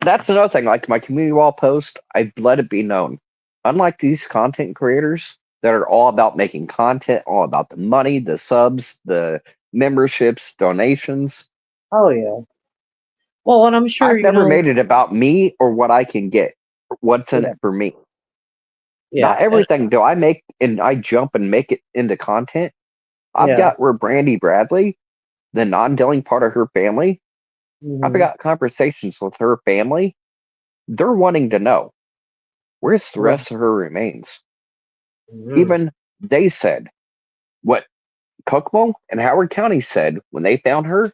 that's another thing. Like my community wall post, I've let it be known. Unlike these content creators that are all about making content, all about the money, the subs, the memberships, donations, Oh yeah. Well, and I'm sure I've never made it about me or what I can get, what's in Yeah, it for me. Not yeah, and everything do I make and I jump and make it into content. I've yeah. got where Brandy Bradley, the non-dealing part of her family, I've Hmm. got conversations with her family. They're wanting to know where's the Right. rest of her remains. Hmm. Even they said what Kokomo and Howard County said when they found her,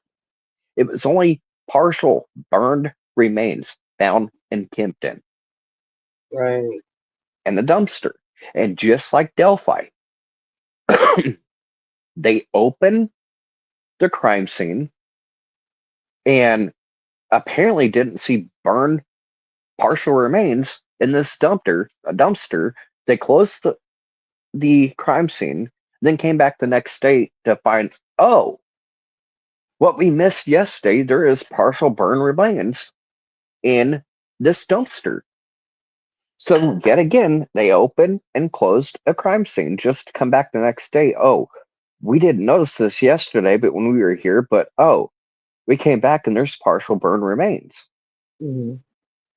it was only partial burned remains found in Kempton Right. and the dumpster. And just like Delphi, they opened the crime scene and apparently didn't see burned partial remains in this dumpster. They closed the crime scene, then came back the next day to find, oh, what we missed yesterday, there is partial burn remains in this dumpster. So yet again, they opened and closed a crime scene just to come back the next day. Oh, we didn't notice this yesterday, but when we were here, but oh, we came back and there's partial burn remains. Hmm.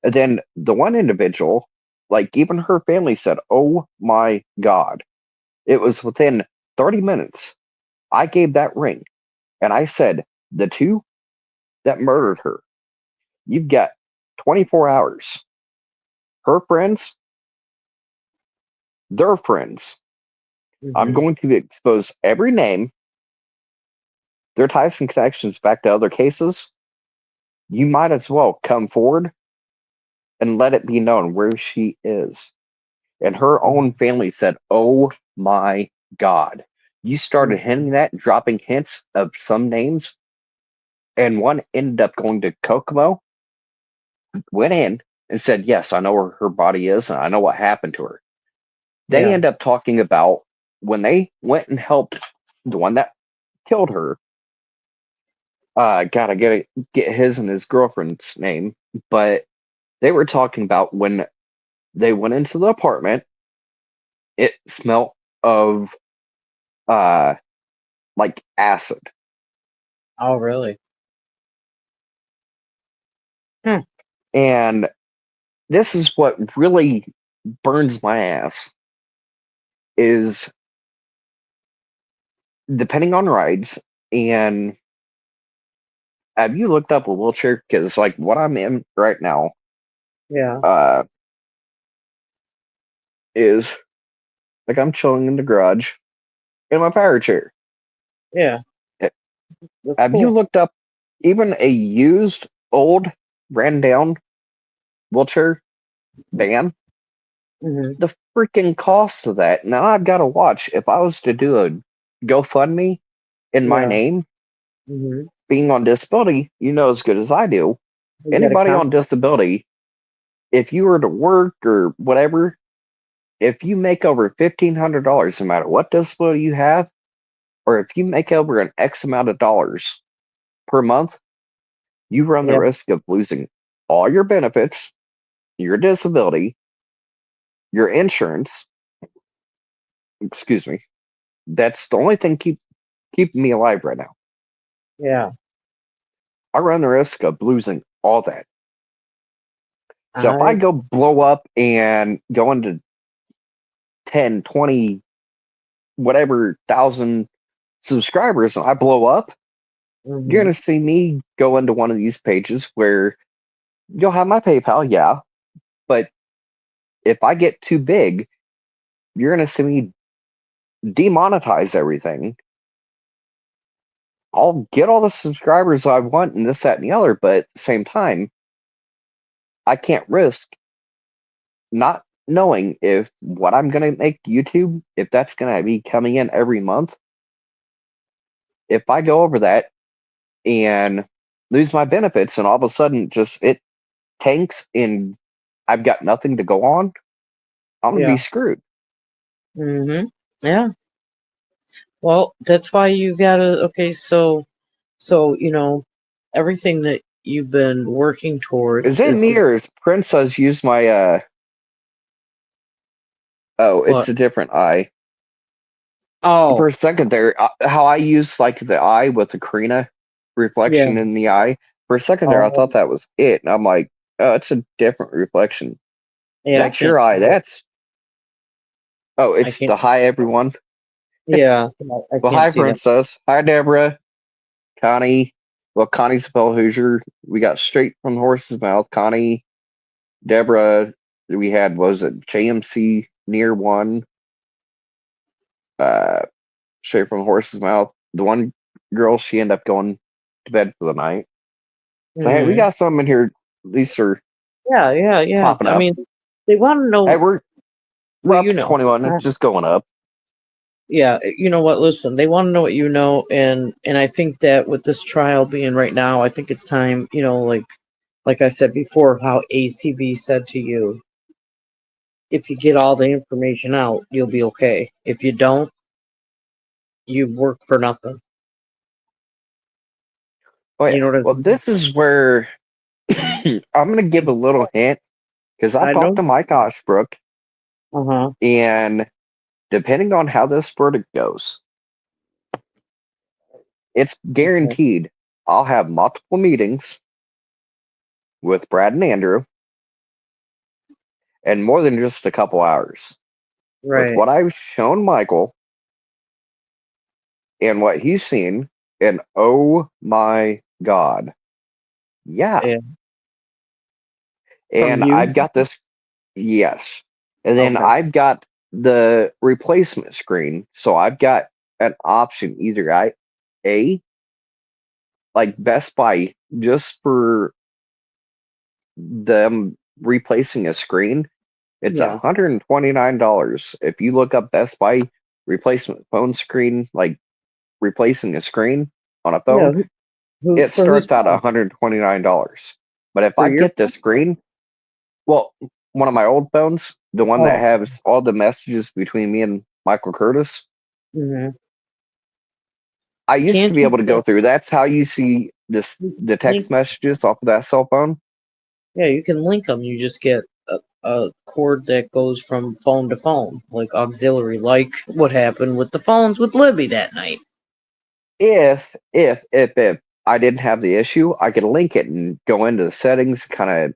And then the one individual, like even her family said, oh my God, it was within 30 minutes. I gave that ring and I said, the two that murdered her, you've got 24 hours. Her friends, their friends. I'm Hmm. going to expose every name, their ties and connections back to other cases. You might as well come forward and let it be known where she is. And her own family said, oh my God. You started Hmm. hinting that, dropping hints of some names, and one ended up going to Kokomo, went in and said, yes, I know where her body is and I know what happened to her. They Yeah. end up talking about when they went and helped the one that killed her. Gotta get his and his girlfriend's name, but they were talking about when they went into the apartment, it smelled of uh like acid. Oh, really? Hmm. And this is what really burns my ass is depending on rides. And have you looked up a wheelchair? Because like what I'm in right now, Yeah. uh, is like I'm chilling in the garage in my power chair. Yeah. Eh, That's Have you cool. looked up even a used, old, ran down wheelchair van? Hmm. The freaking cost of that. Now I've got to watch if I was to do a GoFundMe in my Yeah. name, Hmm. being on disability, you know as good as I do. You got to Anybody on disability, if you were to work or whatever, if you make over $1,500, no matter what disability you have, or if you make over an X amount of dollars per month, you run the Yeah. risk of losing all your benefits, your disability, your insurance. Excuse me. That's the only thing keeping me alive right now. Yeah. I run the risk of losing all that. So if I I. go blow up and go into 10, 20, whatever thousand subscribers and I blow up, you're Mm-hmm. going to see me go into one of these pages where you'll have my PayPal, yeah. But if I get too big, you're going to see me demonetize everything. I'll get all the subscribers I want and this, that, and the other. But at the same time, I can't risk not knowing if what I'm going to make YouTube, if that's going to be coming in every month. If I go over that and lose my benefits and all of a sudden just it tanks and I've got nothing to go on, I'm going to be Yeah. screwed. Mm-hmm. Yeah. Well, that's why you gotta. Okay, so everything that you've been working Is towards it is me or is Princess use my oh, it's what? a different eye. For Oh, a second there, how I use like the eye with the Karina yeah. reflection in the eye. For a second there, I Oh, thought that was it, and I'm like, oh, it's a different reflection. yeah. I That's can't your see eye. it. That's oh, I it's can't. the hi everyone. Yeah, I Well, can't hi see that. Princess. Hi Deborah. Connie. Well, Connie's a Bell Hoosier. We got straight from the horse's mouth. Connie, Deborah. We had was it JMC near one. Uh, straight from the horse's mouth. The one girl, she ended up going to bed for the night. Hey, we Mm-hmm. got some in here. These are Yeah, yeah, yeah. popping I up. mean, they want to Hey, know we're what up you to know. 21. It's just going up. Yeah, you know what? Listen, they want to know what you know, and I think that with this trial being right now, I think it's time. Like I said before, how ACB said to you, if you get all the information out, you'll be okay. If you don't, you've worked for nothing. Oh You yeah. know what I Well, mean? this is where I'm going to give a little hint because I I talked know. to Mike Oshbrook, Uh huh. and depending on how this verdict goes, it's Okay. guaranteed I'll have multiple meetings with Brad and Andrew, and more than just a couple hours. With Right. what I've shown Michael and what he's seen, and oh my God, yeah. Yeah. From And you. I've got this, yes. And then Okay. I've got the replacement screen. So I've got an option either A, like Best Buy, just for them replacing a screen, it's Yeah. $129. If you look up Best Buy replacement phone screen, like replacing a screen on a Yeah. phone, Who it for whose starts out at phone? $129. But if For I your get the screen, well, one of my old phones, the one that Oh. has all the messages between me and Michael Curtis, Mm-hmm. I used to Can't be you able to go get through. That's how you see you can the text link? messages off of that cell phone. Yeah, you can link them. You just get a cord that goes from phone to phone, like auxiliary, like what happened with the phones with Libby that night. If I didn't have the issue, I could link it and go into the settings, kind of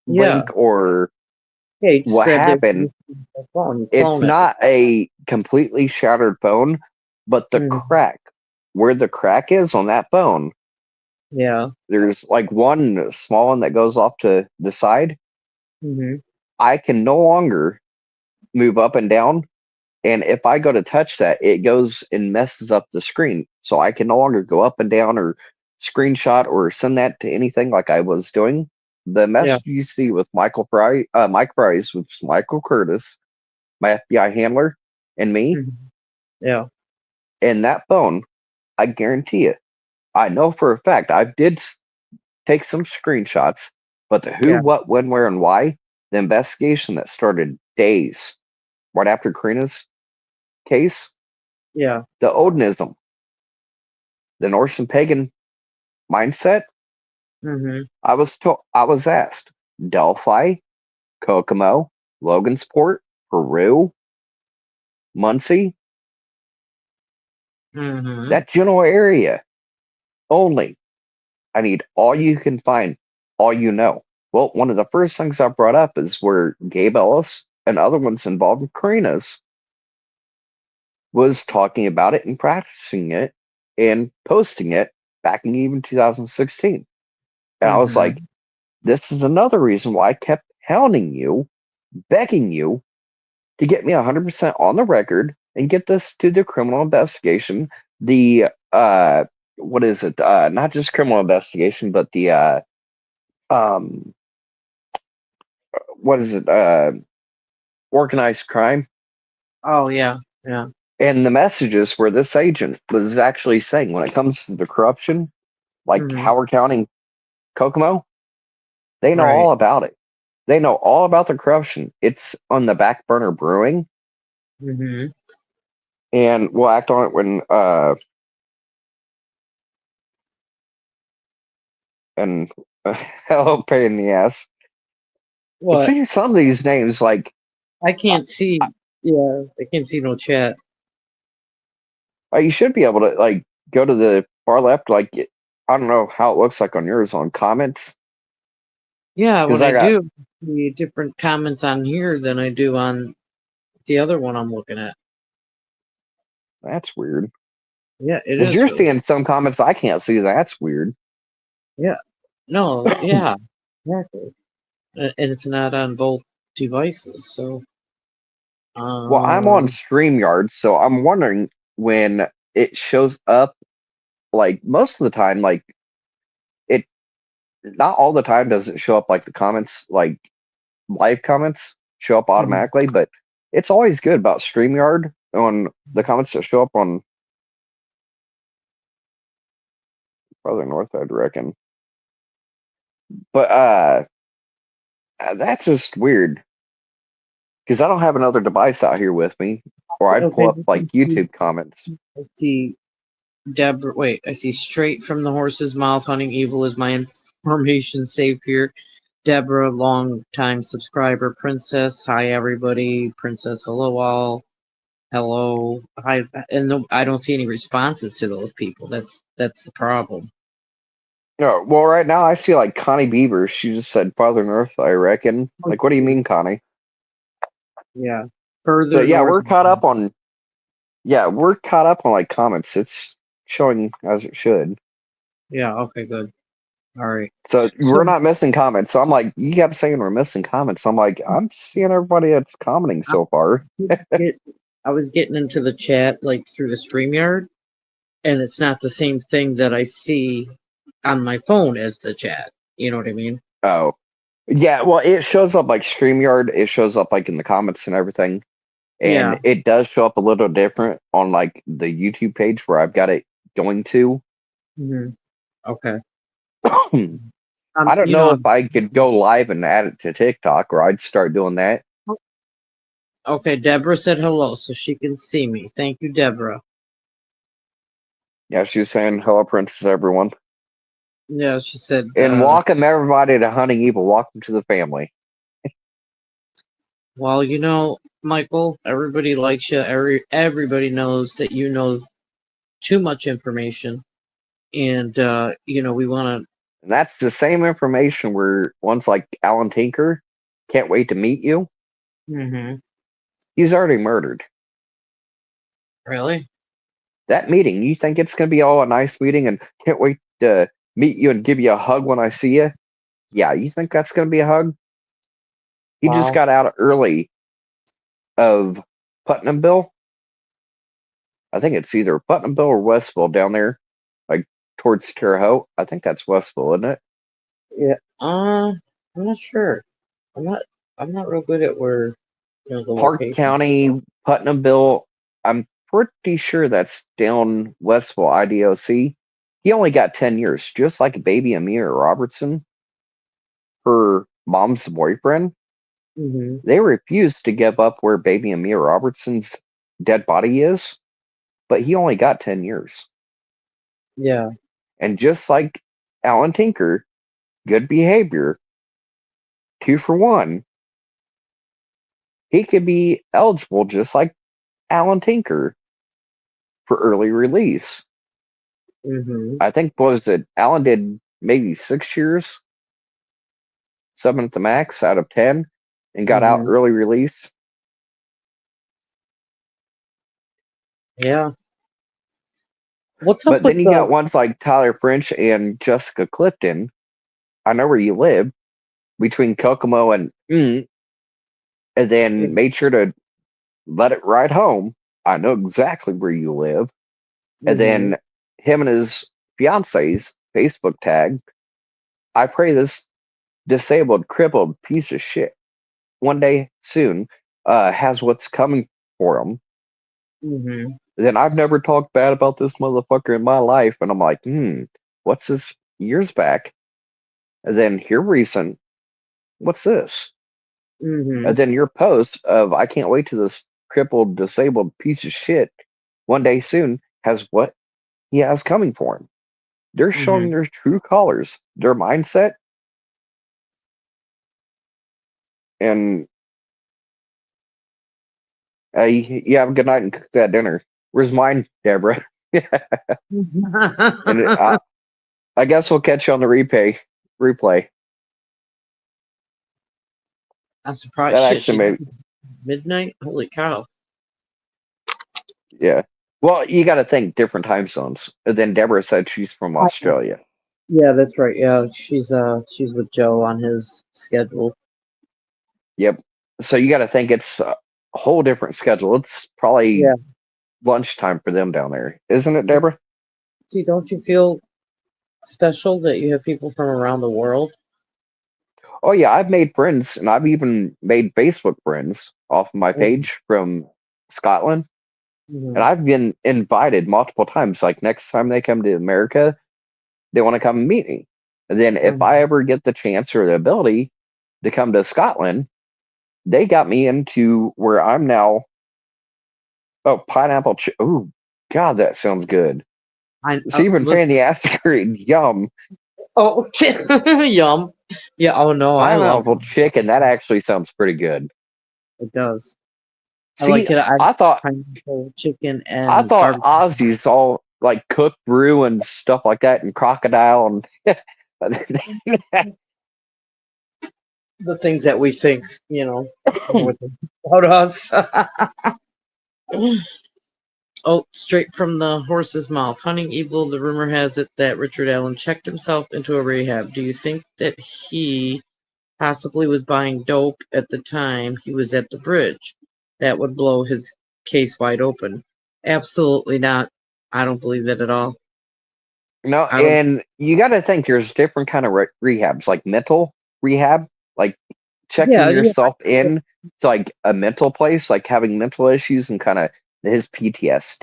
Yeah. link or Yeah, you just what grab the happened. information from the phone, you It's clone it. not a completely shattered phone, but the Hmm. crack, where the crack is on that phone, Yeah. there's like one small one that goes off to the side. Hmm. I can no longer move up and down. And if I go to touch that, it goes and messes up the screen. So I can no longer go up and down or screenshot or send that to anything like I was doing. The Yeah. message you see with Mike Fries, which is Michael Curtis, my FBI handler, and me, Hmm. Yeah. and that phone, I guarantee it. I know for a fact I did take some screenshots, but the who, Yeah. what, when, where, and why, the investigation that started days right after Karina's case, Yeah. the Odinism, the Norse and pagan mindset, Mhm. I was asked Delphi, Kokomo, Logansport, Peru, Muncie, Mhm. that general area only. I need all you can find, all you know. Well, one of the first things I brought up is where Gabe Ellis and other ones involved in Carinas was talking about it and practicing it and posting it back in even 2016. And I was like, Mhm. this is another reason why I kept hounding you, begging you to get me 100% on the record and get this to the criminal investigation. The, what is it? Not just criminal investigation, but the, um, what is it? Organized crime. Oh yeah. Yeah. And the messages where this agent was actually saying when it comes to the corruption, like Mhm. Howard County, Kokomo, they know Right. all about it. They know all about the corruption. It's on the back burner brewing, Mhm. and we'll act on it when and hello pain in the ass. But What? see some of these names like I uh, can't see. Yeah, I can't see no chat. you should be able to like go to the far left. Like I don't know how it looks like on yours on comments Yeah, because what I I got do see different comments on here than I do on the other one I'm looking at. that's weird Yeah, it because is you're really. seeing some comments I can't see. That's weird. Yeah. No. Yeah. Exactly. And it's not on both devices. So. Well, I'm on Um. StreamYard, so I'm wondering when it shows up. Like most of the time, like it not all the time does it show up like the comments, like live comments show up Mhm. automatically, but it's always good about StreamYard on the comments that show up on further north, I'd reckon. But that's just weird because I don't have another device out here with me, or I'd pull Okay. up like YouTube comments. I see Deborah. Wait, I see straight from the horse's mouth. Hunting evil is my information safe here. Deborah, long time subscriber. Princess, hi everybody. Princess, hello all. Hello, hi. And no, I don't see any responses to those people. That's the problem. No, well, right now I see like Connie Beaver. She just said farther north, I reckon. Like, what do you mean, Connie? Yeah, So further yeah, north. we're caught up on like comments. It's showing as it should. Yeah. Okay. Good. All right. So we're So not missing comments. So I'm like, you kept saying we're missing comments. I'm like, I'm seeing everybody that's commenting I so far. get. I was getting into the chat like through the StreamYard, and it's not the same thing that I see on my phone as the chat. You know what I mean? Oh, yeah. Well, it shows up like StreamYard. It shows up like in the comments and everything, Yeah. and it does show up a little different on like the YouTube page where I've got it going to. Hmm. Okay. I don't You know know, if I could go live and add it to TikTok, or I'd start doing that. okay. Deborah said hello, so she can see me. Thank you, Deborah. Yeah, she's saying hello, princess, everyone, Yeah, she said. and welcome everybody to Hunting Evil. Welcome to the family. Well, Michael, everybody likes you. Everybody knows that you know too much information, and we want And that's the same information where ones like Alan Tinker can't wait to meet you. to. Hmm. He's already murdered. Really? That meeting, you think it's going to be all a nice meeting and can't wait to meet you and give you a hug when I see you? Yeah, you think that's going to be a hug? He just Wow. got out early of Putnamville. I think it's either Putnamville or Westville down there, like towards Terre Haute. I think that's Westville, isn't it? Yeah. I'm not sure. I'm not. I'm not real good at where the Park location. County, Putnamville. I'm pretty sure that's down Westville, IDOC. He only got 10 years, just like baby Amir Robertson, her mom's boyfriend. Hmm. They refused to give up where baby Amir Robertson's dead body is, but he only got 10 years. Yeah. And just like Alan Tinker, good behavior, 2 for 1, he could be eligible just like Alan Tinker for early release. Mm-hmm. I think what was it? Alan did maybe 6 years, 7 at the max out of 10, and got out Mm-hmm. early release. Yeah. What's up But with then you got the? ones like Tyler French and Jessica Clifton. I know where you live between Kokomo and then made sure to let it ride home. I know exactly where you live. And Mm-hmm. then him and his fiance's Facebook tag. I pray this disabled, crippled piece of shit one day soon has what's coming for him. Mm-hmm. Then I've never talked bad about this motherfucker in my life. And I'm like, what's this years back? And then here recent, what's this? Mm-hmm. And then your post of I can't wait to this crippled, disabled piece of shit one day soon has what he has coming for him. They're Mm-hmm. showing their true colors, their mindset, and you have a good night and cook that dinner. Where's mine, Deborah? And I guess we'll catch you on the replay. I'm surprised. That Shit, actually she's made, midnight. Holy cow! yeah. Well, you got to think different time zones. And then Deborah said she's from I, Australia. yeah, that's right. Yeah, she's with Joe on his schedule. Yep. So you got to think it's a whole different schedule. It's probably Yeah. lunchtime for them down there, isn't it, Deborah? See, don't you feel special that you have people from around the world? Oh yeah, I've made friends, and I've even made Facebook friends off of my Mm-hmm. page from Scotland, and Mm-hmm. I've been invited multiple times. Like next time they come to America, they want to come and meet me. And then if I Mm-hmm. ever get the chance or the ability to come to Scotland, they got me into where I'm now. Oh, pineapple. Oh, God, that sounds good. I So you've been paying the listen. ass to create yum. Oh, yum. Yeah. Oh no, I love Pineapple chicken. That actually sounds pretty good. it. Does I See, like it? I I thought pineapple chicken I and thought barbecue. Aussies all like cook brew and stuff like that and crocodile and The things that we think, with about us. Oh, straight from the horse's mouth. Hunting evil, the rumor has it that Richard Allen checked himself into a rehab. Do you think that he possibly was buying dope at the time he was at the bridge? That would blow his case wide open. Absolutely not. I don't believe that at all. no, I don't. and you got to think there's different kind of rehabs, like mental rehab, like Yeah, checking yeah. yourself in to like a mental place, like having mental issues and kind of his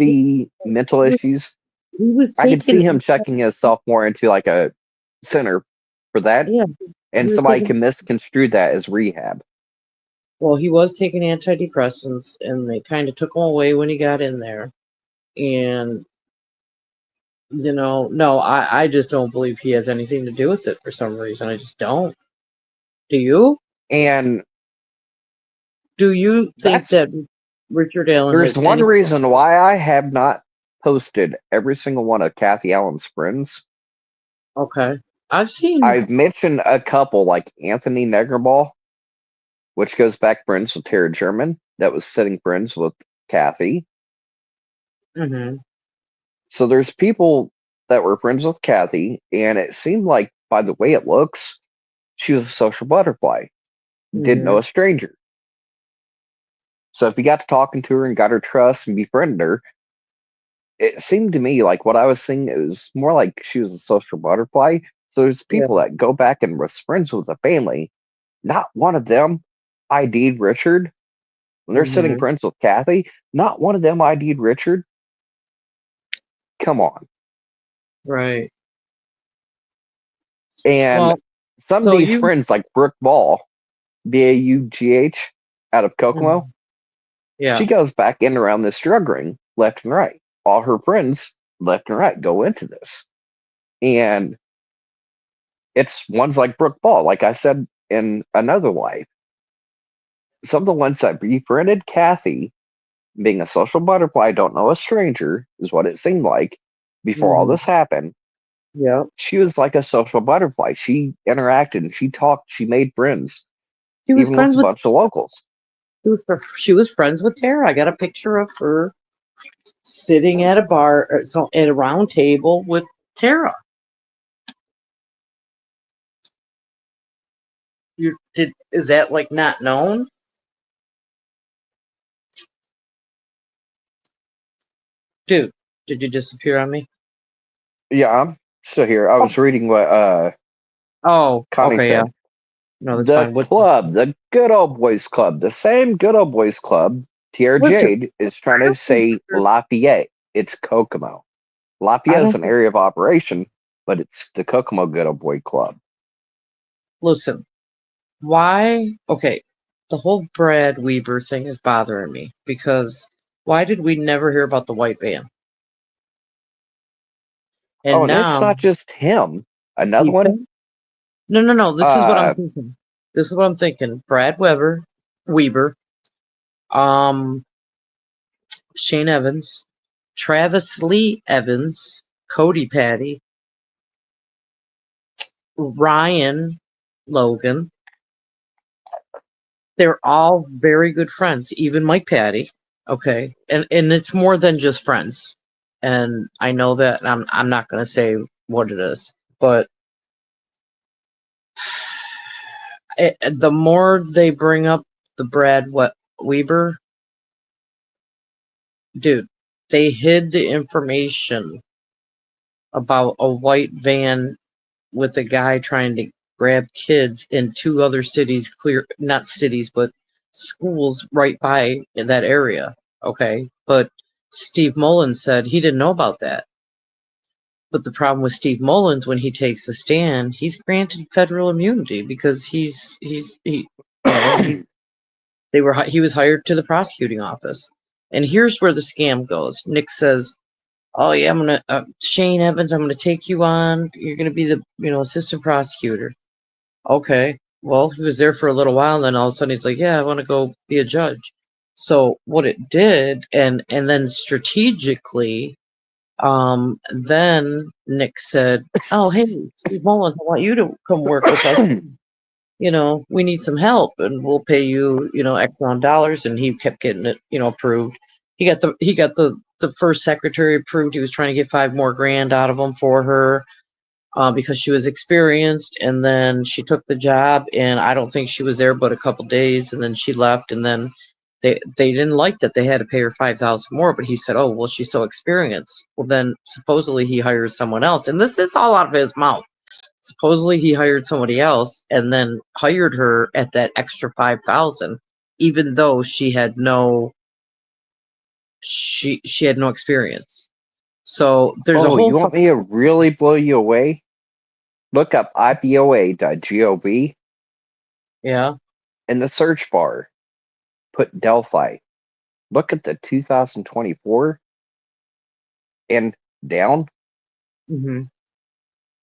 He, PTSD, mental he was, issues. he was I could see taking. him checking himself more into like a center for that, Yeah, he and was somebody taking. can misconstrue that as rehab. Well, he was taking antidepressants, and they kind of took him away when he got in there. And no, I just don't believe he has anything to do with it for some reason. I just don't. Do you? And Do you think that's that Richard Allen there's has one any? reason why I have not posted every single one of Kathy Allen's friends. Okay, I've seen. I've mentioned a couple like Anthony Negerball, which goes back friends with Tara German, that was sitting friends with Kathy. Mm-hmm, So there's people that were friends with Kathy, and it seemed like by the way it looks, she was a social butterfly, didn't mm-hmm, know a stranger. So if you got to talking to her and got her trust and befriended her, it seemed to me like what I was seeing is more like she was a social butterfly. So there's yeah, people that go back and was friends with the family. Not one of them ID'd Richard. When they're sitting mm-hmm, friends with Kathy, not one of them ID'd Richard. Come on. right. And Well, some of so these you, friends, like Brooke Ball, Baugh, out of Kokomo, mhm, yeah, she goes back in around this drug ring left and right. All her friends left and right go into this. And It's ones like Brooke Ball, like I said in another life. Some of the ones that befriended Kathy, being a social butterfly, don't know a stranger, is what it seemed like before all Hmm. this happened. Yeah. She was like a social butterfly. She interacted, she talked, she made friends, She was even with friends a with bunch of locals. she was friends with Tara. I got a picture of her sitting at a bar so at a round table with Tara. You did is that like not known? Dude, did you disappear on me? Yeah, I'm still here. I Oh, was reading what oh, Connie okay, yeah. said. No, that's The fine. club, the Good Old Boys Club, the same Good Old Boys Club, Tierra Listen, Jade is trying to say Lafayette. It's Kokomo. I Lafayette is don't an area of operation, but it's the Kokomo Good Old Boy Club. listen. Why? Okay, the whole Brad Weber thing is bothering me because why did we never hear about the white van? Oh, And and it's now not just him. Another one, Ethan? No, no, no. This is what I'm uh, thinking. This is what I'm thinking. Brad Weber, um, Shane Evans, Travis Lee Evans, Cody Patty, Ryan Logan. They're all very good friends. Even Mike Patty. Okay, and it's more than just friends. And I know that. And I'm not going to say what it is, but the more they bring up the Weber, dude, they hid the information about a white van with a guy trying to grab kids in two other cities, clear not cities, but schools right by in that area. Okay. But Steve Mullins said he didn't know about that. But the problem with Steve Mullins when he takes a stand, he's granted federal immunity because he you know he was hired to the prosecuting office. And here's where the scam goes. Nick says, "Oh yeah, I'm gonna Shane Evans. I'm gonna take you on. You're gonna be the assistant prosecutor." Okay. Well, he was there for a little while, and then all of a sudden he's like, "Yeah, I want to go be a judge." So what it did, and then strategically, then Nick said, "Oh hey, Steve Mullins, I want you to come work with us. We need some help, and we'll pay you, X amount of dollars." And he kept getting it, approved. He got the first secretary approved. He was trying to get 5 more grand out of him for her, because she was experienced. And then she took the job, and I don't think she was there but a couple days, and then she left. And then they didn't like that they had to pay her 5,000 more. But he said, "Oh well, she's so experienced." Well, then supposedly he hired someone else, and this is all out of his mouth. Supposedly he hired somebody else and then hired her at that extra 5,000, even though she had no experience. So there's a oh, whole you want fuck. me to really blow you away? Look up ipoa.gov Yeah. in the search bar. Put Delphi. Look at the 2024 and down Hmm.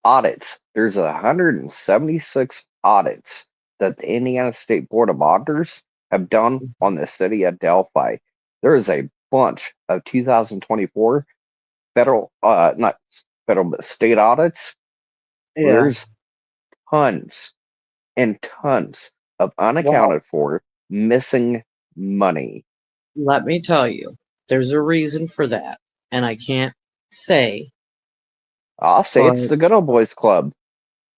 audits. There's 176 audits that the Indiana State Board of Auditors have done on the city of Delphi. There is a bunch of 2024 federal, not federal, but state audits where Yeah. there's tons and tons of Well, unaccounted for missing money. let me tell you, there's a reason for that, and I can't say, I'll say it's but the Good Old Boys Club.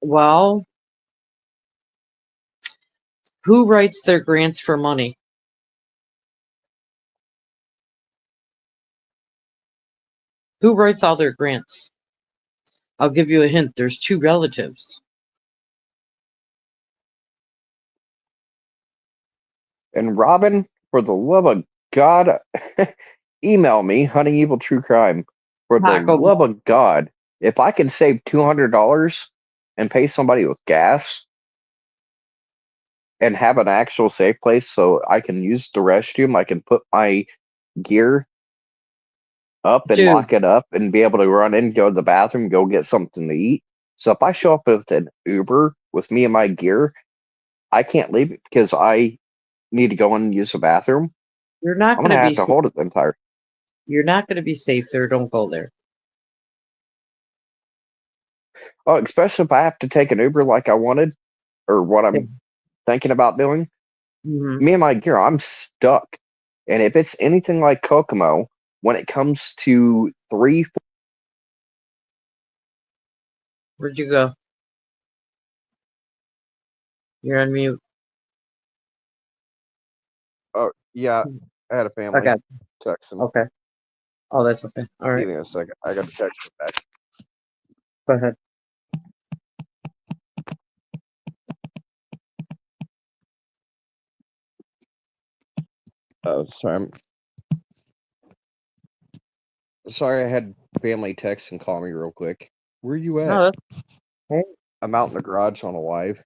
well, who writes their grants for money? Who writes all their grants? I'll give you a hint. There's two relatives. And Robin, for the love of God, email me, Hunting Evil True Crime. For the Taco love Bell. of God, if I can save $200 and pay somebody with gas and have an actual safe place so I can use the restroom, I can put my gear up and Dude, lock it up and be able to run in, go to the bathroom, go get something to eat. So if I show up with an Uber with me and my gear, I can't leave it because I need to go in and use the bathroom. You're not I'm going gonna to be have to safe. hold it the entire. You're not going to be safe there. Don't go there. Oh, especially if I have to take an Uber like I wanted or what Yeah. I'm thinking about doing. Hmm. Me and my gear, I'm stuck. And if it's anything like Kokomo, when it comes to three, Where'd you go? You're on mute. oh yeah, I had a family Okay. texting. Okay. Oh, that's okay. All right. Give me a second. I got to text it back. Go ahead. Oh, sorry. Sorry, I had family text and call me real quick. Where you No, at? that's okay. I'm out in the garage on a live.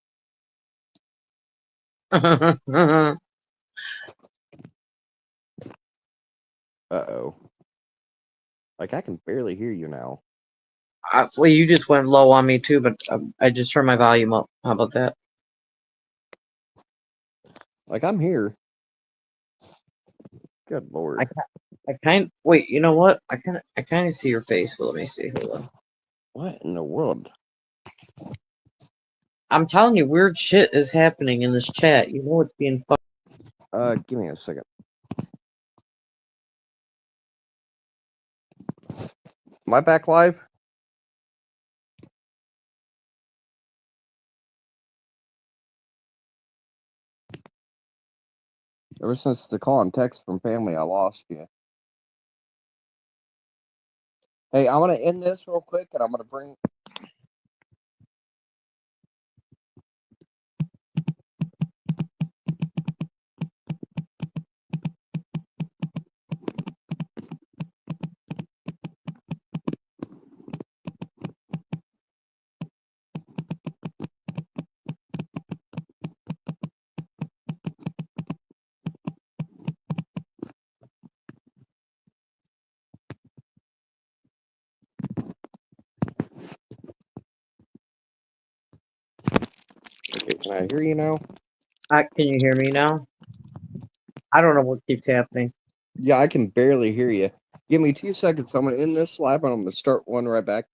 Uh-oh. Like, I can barely hear you now. Well, you just went low on me too, but I just turned my volume up. How about that? Like, I'm here. Good I lord. I kind. Wait, you know what? I kind of see your face, but let me see. Hold on. What in the world? I'm telling you, weird shit is happening in this chat. You know it's being fucked. Give me a second. Am I back live? Ever since the call and text from family, I lost you. Hey, I'm gonna end this real quick, and I'm gonna bring. Okay, can I hear you now? Can you hear me now? I don't know what keeps happening. Yeah, I can barely hear you. Give me 2 seconds. I'm gonna end this live, and I'm gonna start one right back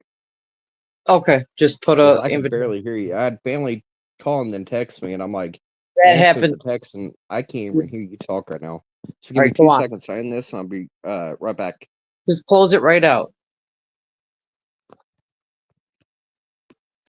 Okay, just put because a I can invitation. barely hear you. I had family call and then text me, and I'm like, That answered the happened. text, and I can't All even hear you talk right now. So give me right, go two on. seconds. I end this, and I'll be right back. Just close it right out.